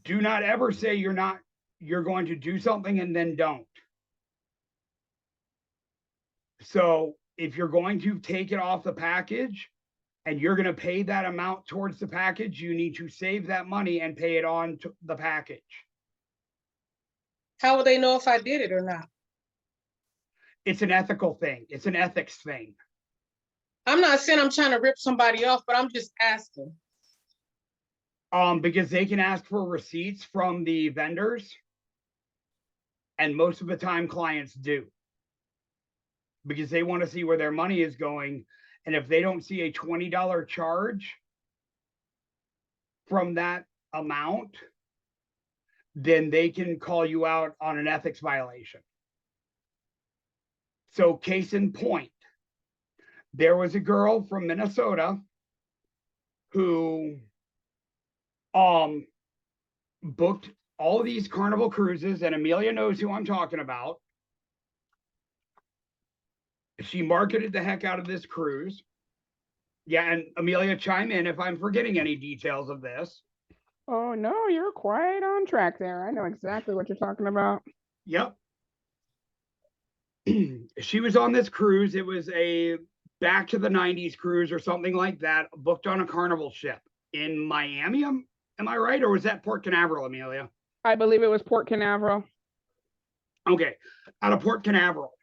Do not ever say you're going to do something and then don't. So if you're going to take it off the package and you're going to pay that amount towards the package, you need to save that money and pay it on to the package. How will they know if I did it or not? It's an ethical thing. It's an ethics thing. I'm not saying I'm trying to rip somebody off, but I'm just asking. Because they can ask for receipts from the vendors. And most of the time clients do. Because they want to see where their money is going. And if they don't see a $20 charge from that amount, then they can call you out on an ethics violation. So case in point, there was a girl from Minnesota who booked all of these Carnival cruises, and Amelia knows who I'm talking about. She marketed the heck out of this cruise. Yeah, and Amelia, chime in if I'm forgetting any details of this. Oh, no, you're quite on track there. I know exactly what you're talking about. Yep. She was on this cruise. It was a back to the 90s cruise or something like that, booked on a Carnival ship in Miami. Am I right? Or was that Port Canaveral, Amelia? I believe it was Port Canaveral. Okay, out of Port Canaveral.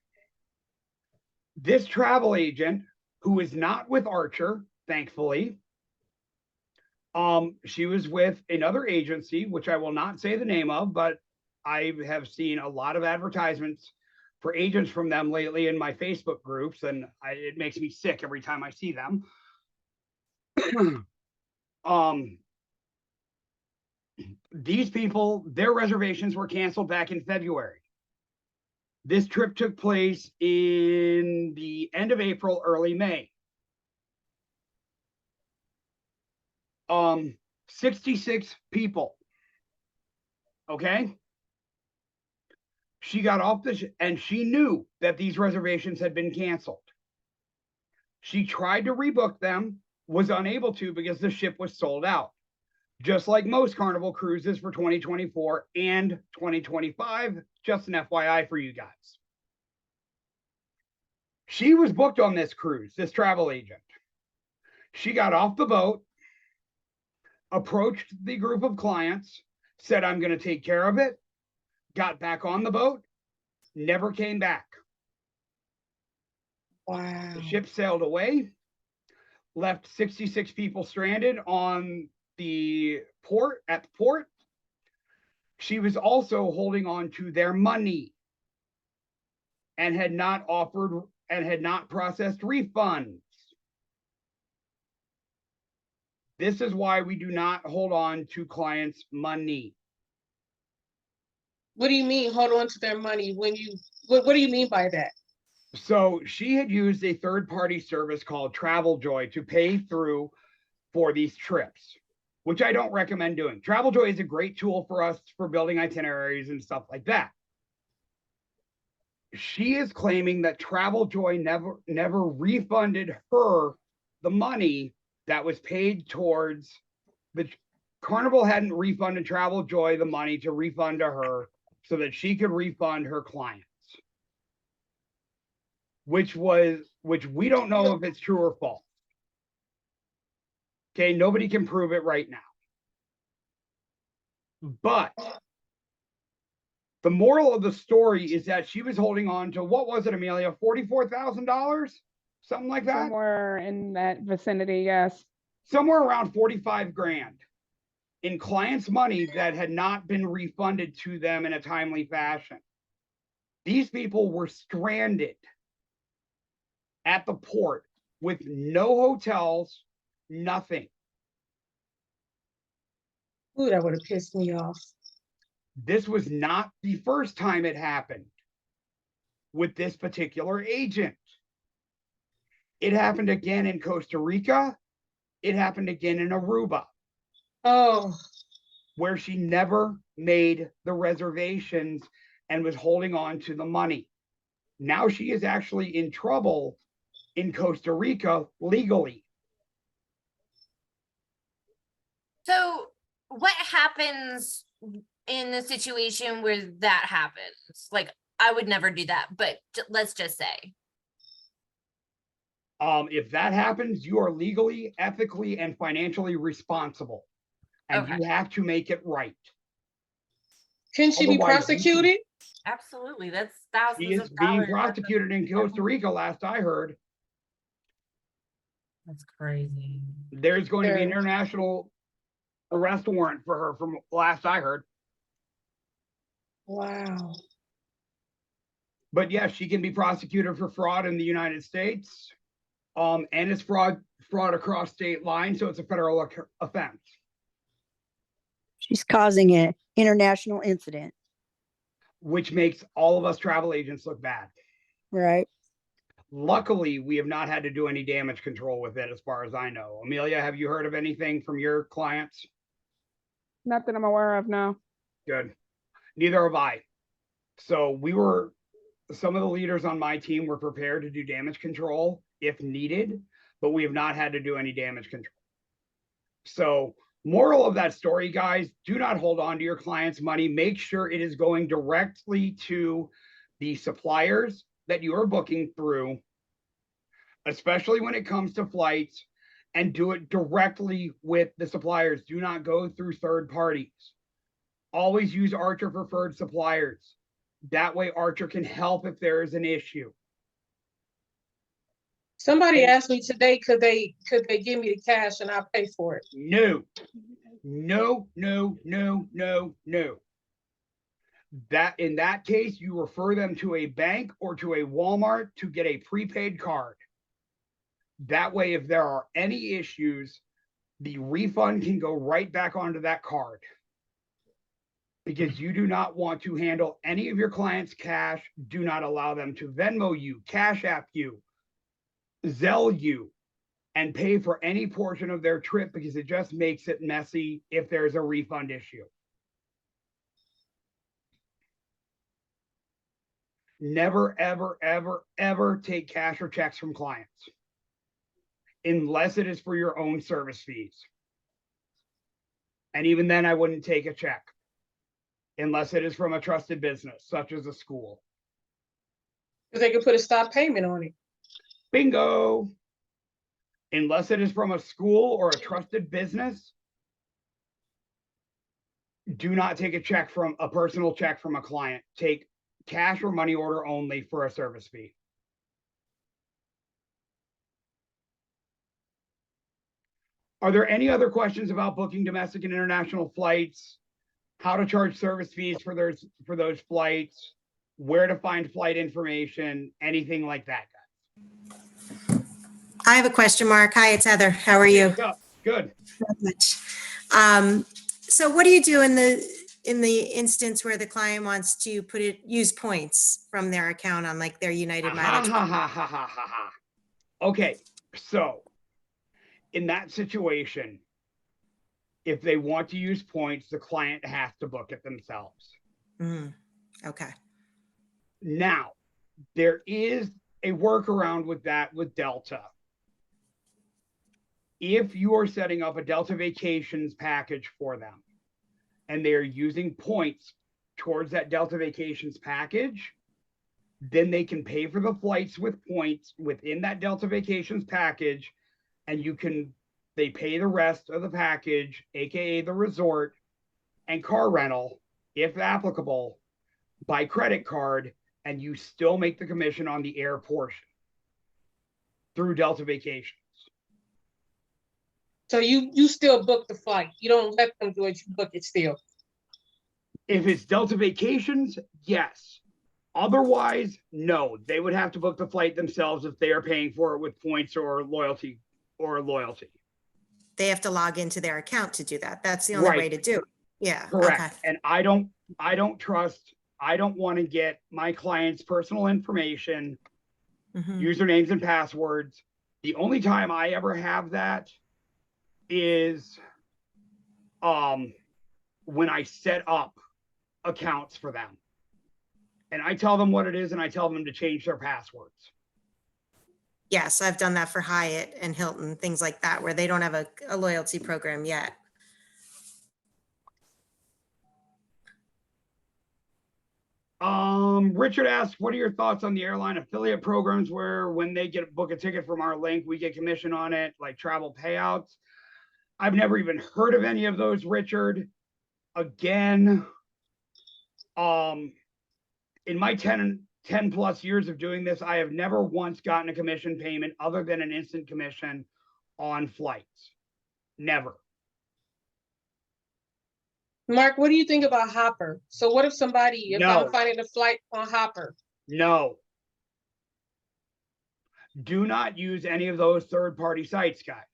This travel agent, who is not with Archer, thankfully, she was with another agency, which I will not say the name of, but I have seen a lot of advertisements for agents from them lately in my Facebook groups, and it makes me sick every time I see them. These people, their reservations were canceled back in February. This trip took place in the end of April, early May. 66 people. Okay. She got off the ship and she knew that these reservations had been canceled. She tried to rebook them, was unable to because the ship was sold out. Just like most Carnival cruises for 2024 and 2025, just an FYI for you guys. She was booked on this cruise, this travel agent. She got off the boat, approached the group of clients, said, I'm going to take care of it, got back on the boat, never came back. Wow. The ship sailed away, left 66 people stranded on the port, at the port. She was also holding on to their money and had not offered and had not processed refunds. This is why we do not hold on to clients' money. What do you mean hold on to their money when you, what do you mean by that? So she had used a third-party service called Travel Joy to pay through for these trips, which I don't recommend doing. Travel Joy is a great tool for us for building itineraries and stuff like that. She is claiming that Travel Joy never refunded her the money that was paid towards the Carnival hadn't refunded Travel Joy the money to refund to her so that she could refund her clients. Which we don't know if it's true or false. Okay, nobody can prove it right now. But the moral of the story is that she was holding on to, what was it, Amelia? $44,000? Something like that? Somewhere in that vicinity, yes. Somewhere around 45 grand in clients' money that had not been refunded to them in a timely fashion. These people were stranded at the port with no hotels, nothing. Ooh, that would have pissed me off. This was not the first time it happened with this particular agent. It happened again in Costa Rica. It happened again in Aruba. Oh. Where she never made the reservations and was holding on to the money. Now she is actually in trouble in Costa Rica legally. So what happens in the situation where that happens? Like, I would never do that, but let's just say. If that happens, you are legally, ethically, and financially responsible. And Okay. you have to make it right. Can she be Otherwise, you can- prosecuted? Absolutely. That's She thousands is of being dollars. prosecuted in Costa Rica, last I heard. That's crazy. There's going to be an Sure. international arrest warrant for her from last I heard. Wow. But yes, she can be prosecuted for fraud in the United States. And it's fraud across state lines, so it's a federal offense. She's causing an international incident, Which makes all of us travel agents look bad. right? Luckily, we have not had to do any damage control with it, as far as I know. Amelia, have you heard of anything from your clients? Not that I'm aware of, no. Good. Neither have I. So some of the leaders on my team were prepared to do damage control if needed, but we have not had to do any damage control. So, moral of that story, guys, do not hold on to your client's money. Make sure it is going directly to the suppliers that you are booking through, especially when it comes to flights, and do it directly with the suppliers. Do not go through third parties. Always use Archer preferred suppliers. That way Archer can help if there is an issue. Somebody asked me today, could they give me the cash and I'll pay for it? No. No, no, no, no, no. That in that case, you refer them to a bank or to a Walmart to get a prepaid card. That way, if there are any issues, the refund can go right back onto that card. Because you do not want to handle any of your clients' cash. Do not allow them to Venmo you, Cash App you, Zelle you, and pay for any portion of their trip, because it just makes it messy if there's a refund issue. Never, ever, ever, ever take cash or checks from clients unless it is for your own service fees. And even then, I wouldn't take a check unless it is from a trusted business, such as a school. Because they could put a stop payment on it. Bingo. Unless it is from a school or a trusted business, do not take a personal check from a client. Take cash or money order only for a service fee. Are there any other questions about booking domestic and international flights? How to charge service fees for those flights? Where to find flight information? Anything like that, guys? I have a question, Mark. Hi, it's Heather. How are you? Good. Not much. So what do you do in the instance where the client wants to use points from their account on like their United mileage? Okay, so in that situation, if they want to use points, the client has to book it themselves. Okay. Now, there is a workaround with that with Delta. If you are setting up a Delta Vacations package for them and they are using points towards that Delta Vacations package, then they can pay for the flights with points within that Delta Vacations package, and they pay the rest of the package, aka the resort and car rental, if applicable, by credit card, and you still make the commission on the air portion through Delta Vacations. So you still book the flight. You don't let them do it, you book it still. If it's Delta Vacations, yes. Otherwise, no. They would have to book the flight themselves if they are paying for it with points or loyalty. They have to log into their account to do that. That's the only way to do it. Yeah. Correct. Okay. And I don't want to get my clients' personal information, usernames and passwords. The only time I ever have that is when I set up accounts for them. And I tell them what it is and I tell them to change their passwords. Yes, I've done that for Hyatt and Hilton, things like that, where they don't have a loyalty program yet. Richard asked, what are your thoughts on the airline affiliate programs where when they book a ticket from our link, we get commission on it, like travel payouts? I've never even heard of any of those, Richard. Again, in my 10 plus years of doing this, I have never once gotten a commission payment other than an instant commission on flights. Never. Mark, what do you think about Hopper? So what if somebody, if No. I'm finding a flight on Hopper? No. Do not use any of those third-party sites, guys.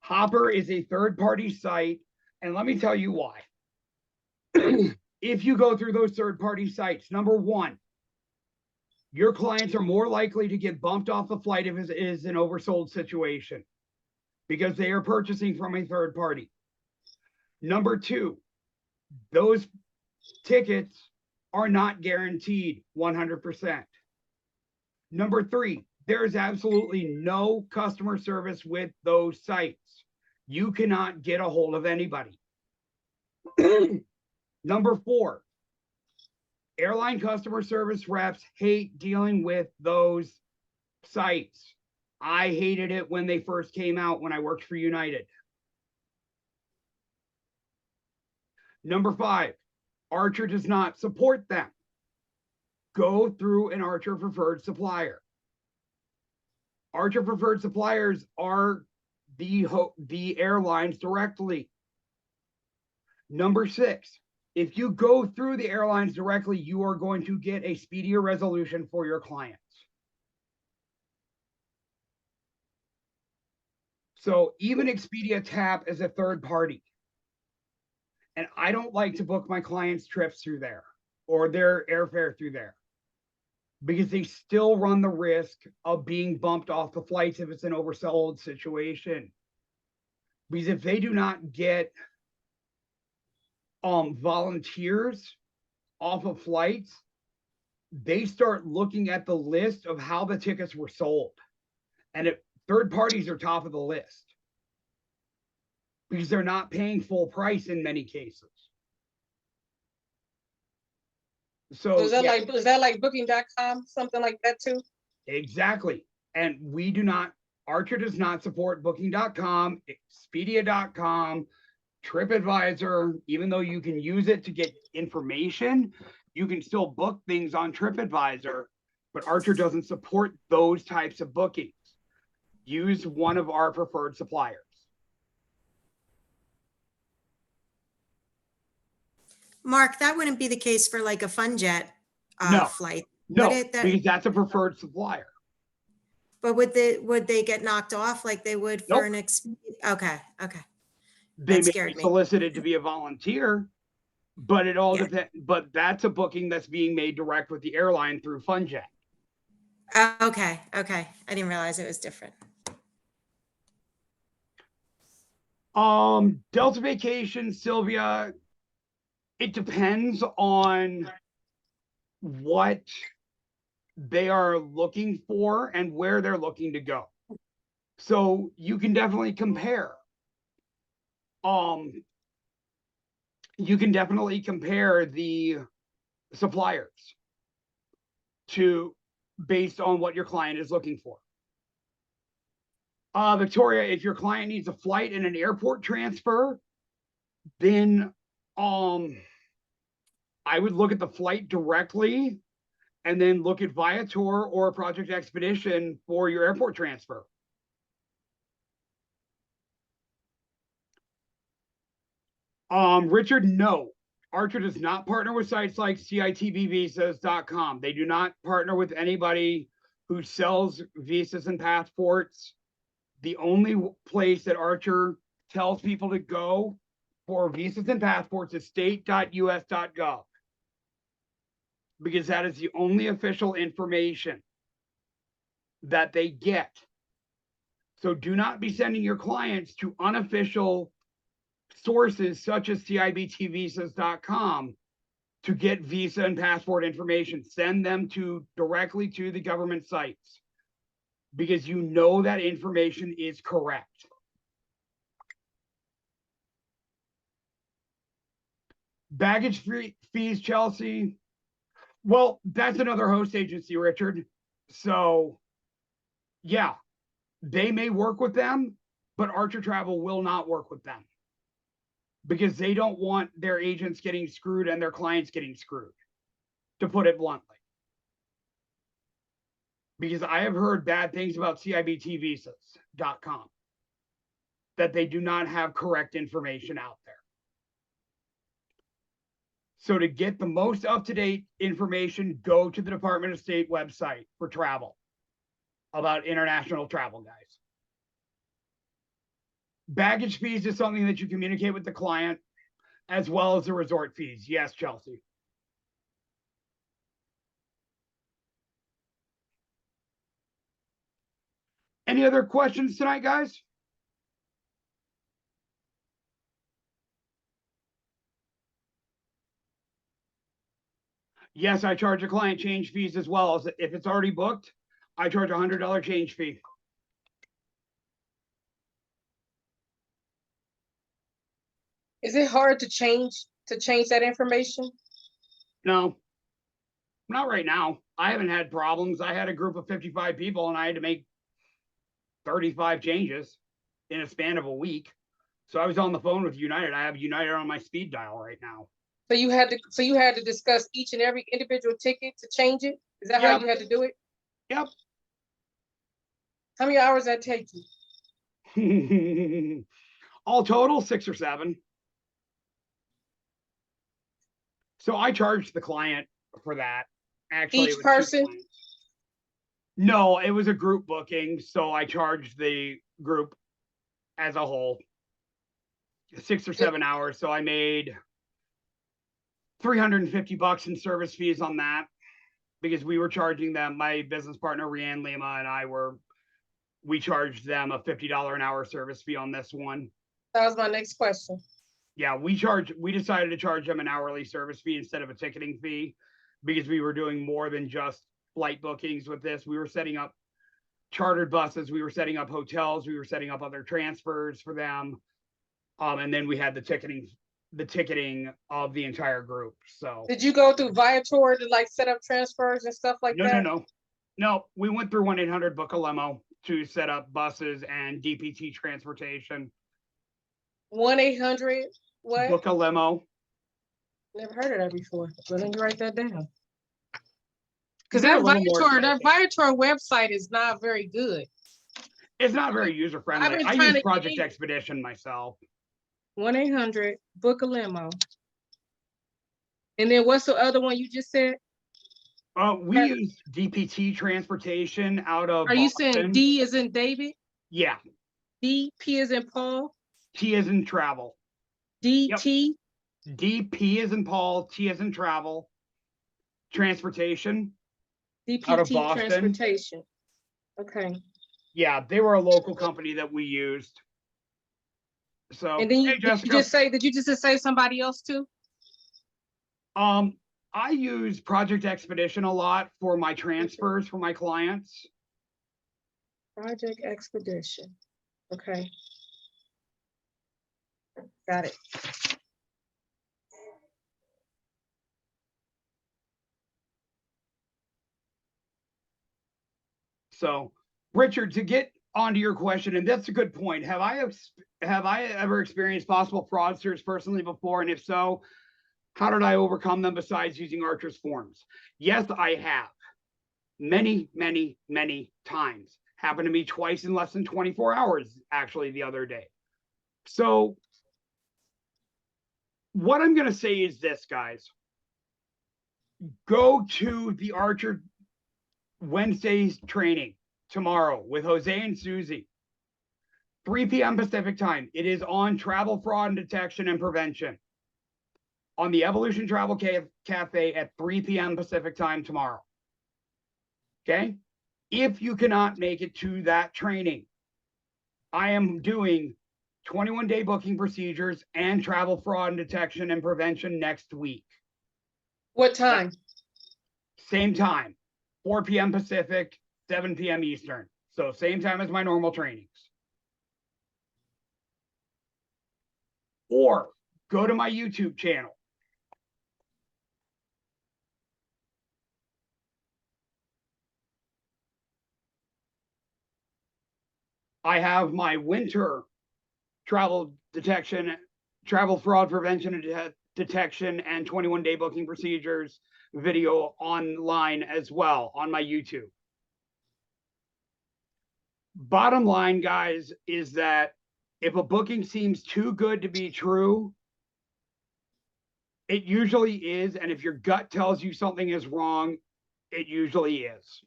Hopper is a third-party site, and let me tell you why. If you go through those third-party sites, number one, your clients are more likely to get bumped off the flight if it is an oversold situation because they are purchasing from a third party. Number two, those tickets are not guaranteed 100%. Number three, there is absolutely no customer service with those sites. You cannot get a hold of anybody. Number four, airline customer service reps hate dealing with those sites. I hated it when they first came out when I worked for United. Number five, Archer does not support them. Go through an Archer preferred supplier. Archer preferred suppliers are the airlines directly. Number six, if you go through the airlines directly, you are going to get a speedier resolution for your clients. So even Expedia Tap is a third party. And I don't like to book my clients' trips through there or their airfare through there because they still run the risk of being bumped off the flights if it's an oversold situation. Because if they do not get volunteers off of flights, they start looking at the list of how the tickets were sold. And third parties are top of the list because they're not paying full price in many cases. So is that like booking.com, something like that too? Exactly. And we do not, Archer does not support booking.com, Expedia.com, TripAdvisor. Even though you can use it to get information, you can still book things on TripAdvisor, but Archer doesn't support those types of bookings. Use one of our preferred suppliers. Mark, that wouldn't be the case for like a FunJet No. flight. No, Would it? because that's a preferred supplier. But would they get knocked off like they would for an Okay. They may scared be me. solicited to be a volunteer, but it all depends. But that's a booking that's being made direct with the airline through FunJet. Okay. I didn't realize it was different. Delta Vacation, Sylvia, it depends on what they are looking for and where they're looking to go. So you can definitely compare. You can definitely compare the suppliers based on what your client is looking for. Victoria, if your client needs a flight and an airport transfer, then I would look at the flight directly and then look at Viator or Project Expedition for your airport transfer. Richard, no. Archer does not partner with sites like CITVvisas.com. They do not partner with anybody who sells visas and passports. The only place that Archer tells people to go for visas and passports is state.us.gov, because that is the only official information that they get. So do not be sending your clients to unofficial sources such as CIBTvisas.com to get visa and passport information. Send them directly to the government sites, because you know that information is correct. Baggage fees, Chelsea. Well, that's another host agency, Richard. So yeah, they may work with them, but Archer Travel will not work with them because they don't want their agents getting screwed and their clients getting screwed, to put it bluntly. Because I have heard bad things about CIBTvisas.com, that they do not have correct information out there. So to get the most up-to-date information, go to the Department of State website for travel about international travel, guys. Baggage fees is something that you communicate with the client, as well as the resort fees. Yes, Chelsea. Any other questions tonight, guys? Yes, I charge a client change fees as well. As if it's already booked, I charge $100 change fee. Is it hard to change that information? No, not right now. I haven't had problems. I had a group of 55 people and I had to make 35 changes in a span of a week. So I was on the phone with United. I have United on my speed dial right now. So you had to discuss each and every individual ticket to change it? Is that how Yep. you had to do it? Yep. How many hours that take you? All total, 6 or 7. So I charged the client for that. Actually, Each it was 2 person? clients. No, it was a group booking, so I charged the group as a whole 6 or 7 hours. So I made $350 in service fees on that because we were charging them. My business partner Rianne Lima and I we charged them a $50 an hour service fee on this one. That was my next question. Yeah, we decided to charge them an hourly service fee instead of a ticketing fee because we were doing more than just flight bookings with this. We were setting up chartered buses, we were setting up hotels, we were setting up other transfers for them. And then we had the ticketing of the entire group. So Did you go through Viator to like set up transfers and stuff like that? No, we went through 1-800 book a limo to set up buses and DPT transportation. 1-800 what? Book a limo. Never heard of that before. Let me write that down. Because They're a that little more Viator website is not very good. It's not very user I've friendly. been I trying use to Project get in. Expedition myself. 1-800 book a limo. And then what's the other one you just said? We use DPT transportation out of Are you Boston. saying D is in David? Yeah. D, P is in Paul? T is in travel. D, Yep. T? DP is in Paul, T is in travel. Transportation. Out of DPT Boston. transportation. Okay. Yeah, they were a local company that we used. So And then hey, did Jessica. you just say somebody else too? I use Project Expedition a lot for my transfers for my clients. Project Expedition. Okay. Got it. So, Richard, to get onto your question, and that's a good point. Have I ever experienced possible fraudsters personally before? And if so, how did I overcome them besides using Archer's forms? Yes, I have. Many, many, many times. Happened to me twice in less than 24 hours, actually, the other day. So what I'm going to say is this, guys. Go to the Archer Wednesday's training tomorrow with Jose and Susie. 3 p.m. Pacific time. It is on travel fraud and detection and prevention on the Evolution Travel Cafe at 3 p.m. Pacific time tomorrow. Okay? If you cannot make it to that training, I am doing 21-day booking procedures and travel fraud and detection and prevention next week. What time? Same time, 4 p.m. Pacific, 7 p.m. Eastern. So same time as my normal trainings. Or go to my YouTube channel. I have my winter travel fraud prevention and detection and 21-day booking procedures video online as well on my YouTube. Bottom line, guys, is that if a booking seems too good to be true, it usually is. And if your gut tells you something is wrong, it usually is.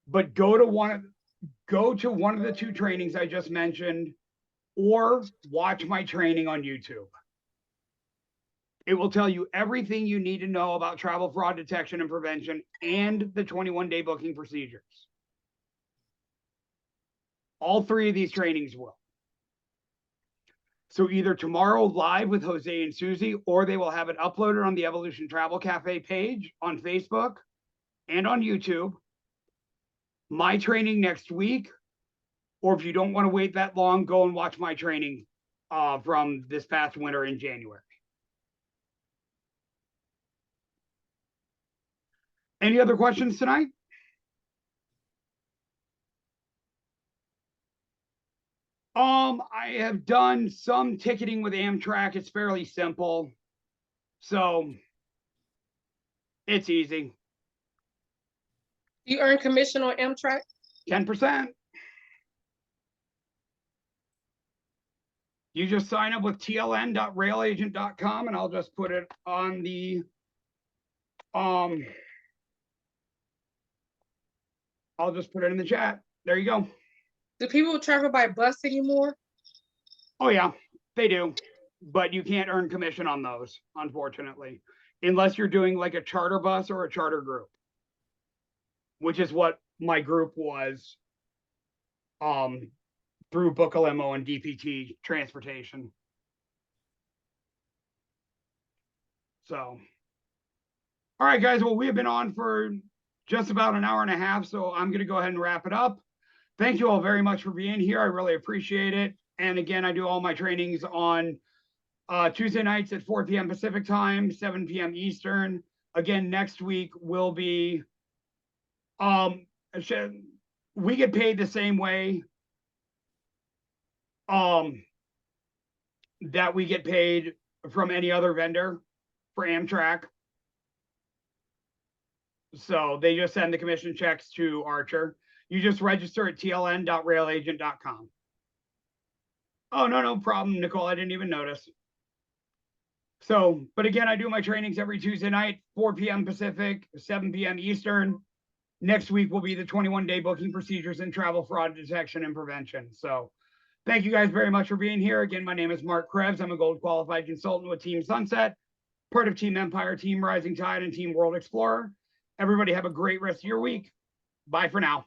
But go to one of the two trainings I just mentioned, or watch my training on YouTube. It will tell you everything you need to know about travel fraud detection and prevention and the 21-day booking procedures. All three of these trainings will. So either tomorrow live with Jose and Susie, or they will have it uploaded on the Evolution Travel Cafe page on Facebook and on YouTube. My training next week, or if you don't want to wait that long, go and watch my training from this past winter in January. Any other questions tonight? I have done some ticketing with Amtrak. It's fairly simple. So it's easy. You earn commission on Amtrak? 10%. You just sign up with tln.railagent.com and I'll just put it on the I'll just put it in the chat. There you go. Do people travel by bus anymore? Oh yeah, they do. But you can't earn commission on those, unfortunately, unless you're doing like a charter bus or a charter group, which is what my group was through Book a Limo and DPT transportation. So, all right, guys. Well, we have been on for just about an hour and a half, so I'm going to go ahead and wrap it up. Thank you all very much for being here. I really appreciate it. And again, I do all my trainings on Tuesday nights at 4 p.m. Pacific time, 7 p.m. Eastern. Again, next week will be, we get paid the same way that we get paid from any other vendor for Amtrak. So they just send the commission checks to Archer. You just register at tln.railagent.com. Oh, no problem, Nicole. I didn't even notice. So, but again, I do my trainings every Tuesday night, 4 p.m. Pacific, 7 p.m. Eastern. Next week will be the 21-day booking procedures and travel fraud detection and prevention. So thank you guys very much for being here. Again, my name is Mark Krebs. I'm a gold qualified consultant with Team Sunset, part of Team Empire, Team Rising Tide, and Team World Explorer. Everybody have a great rest of your week. Bye for now.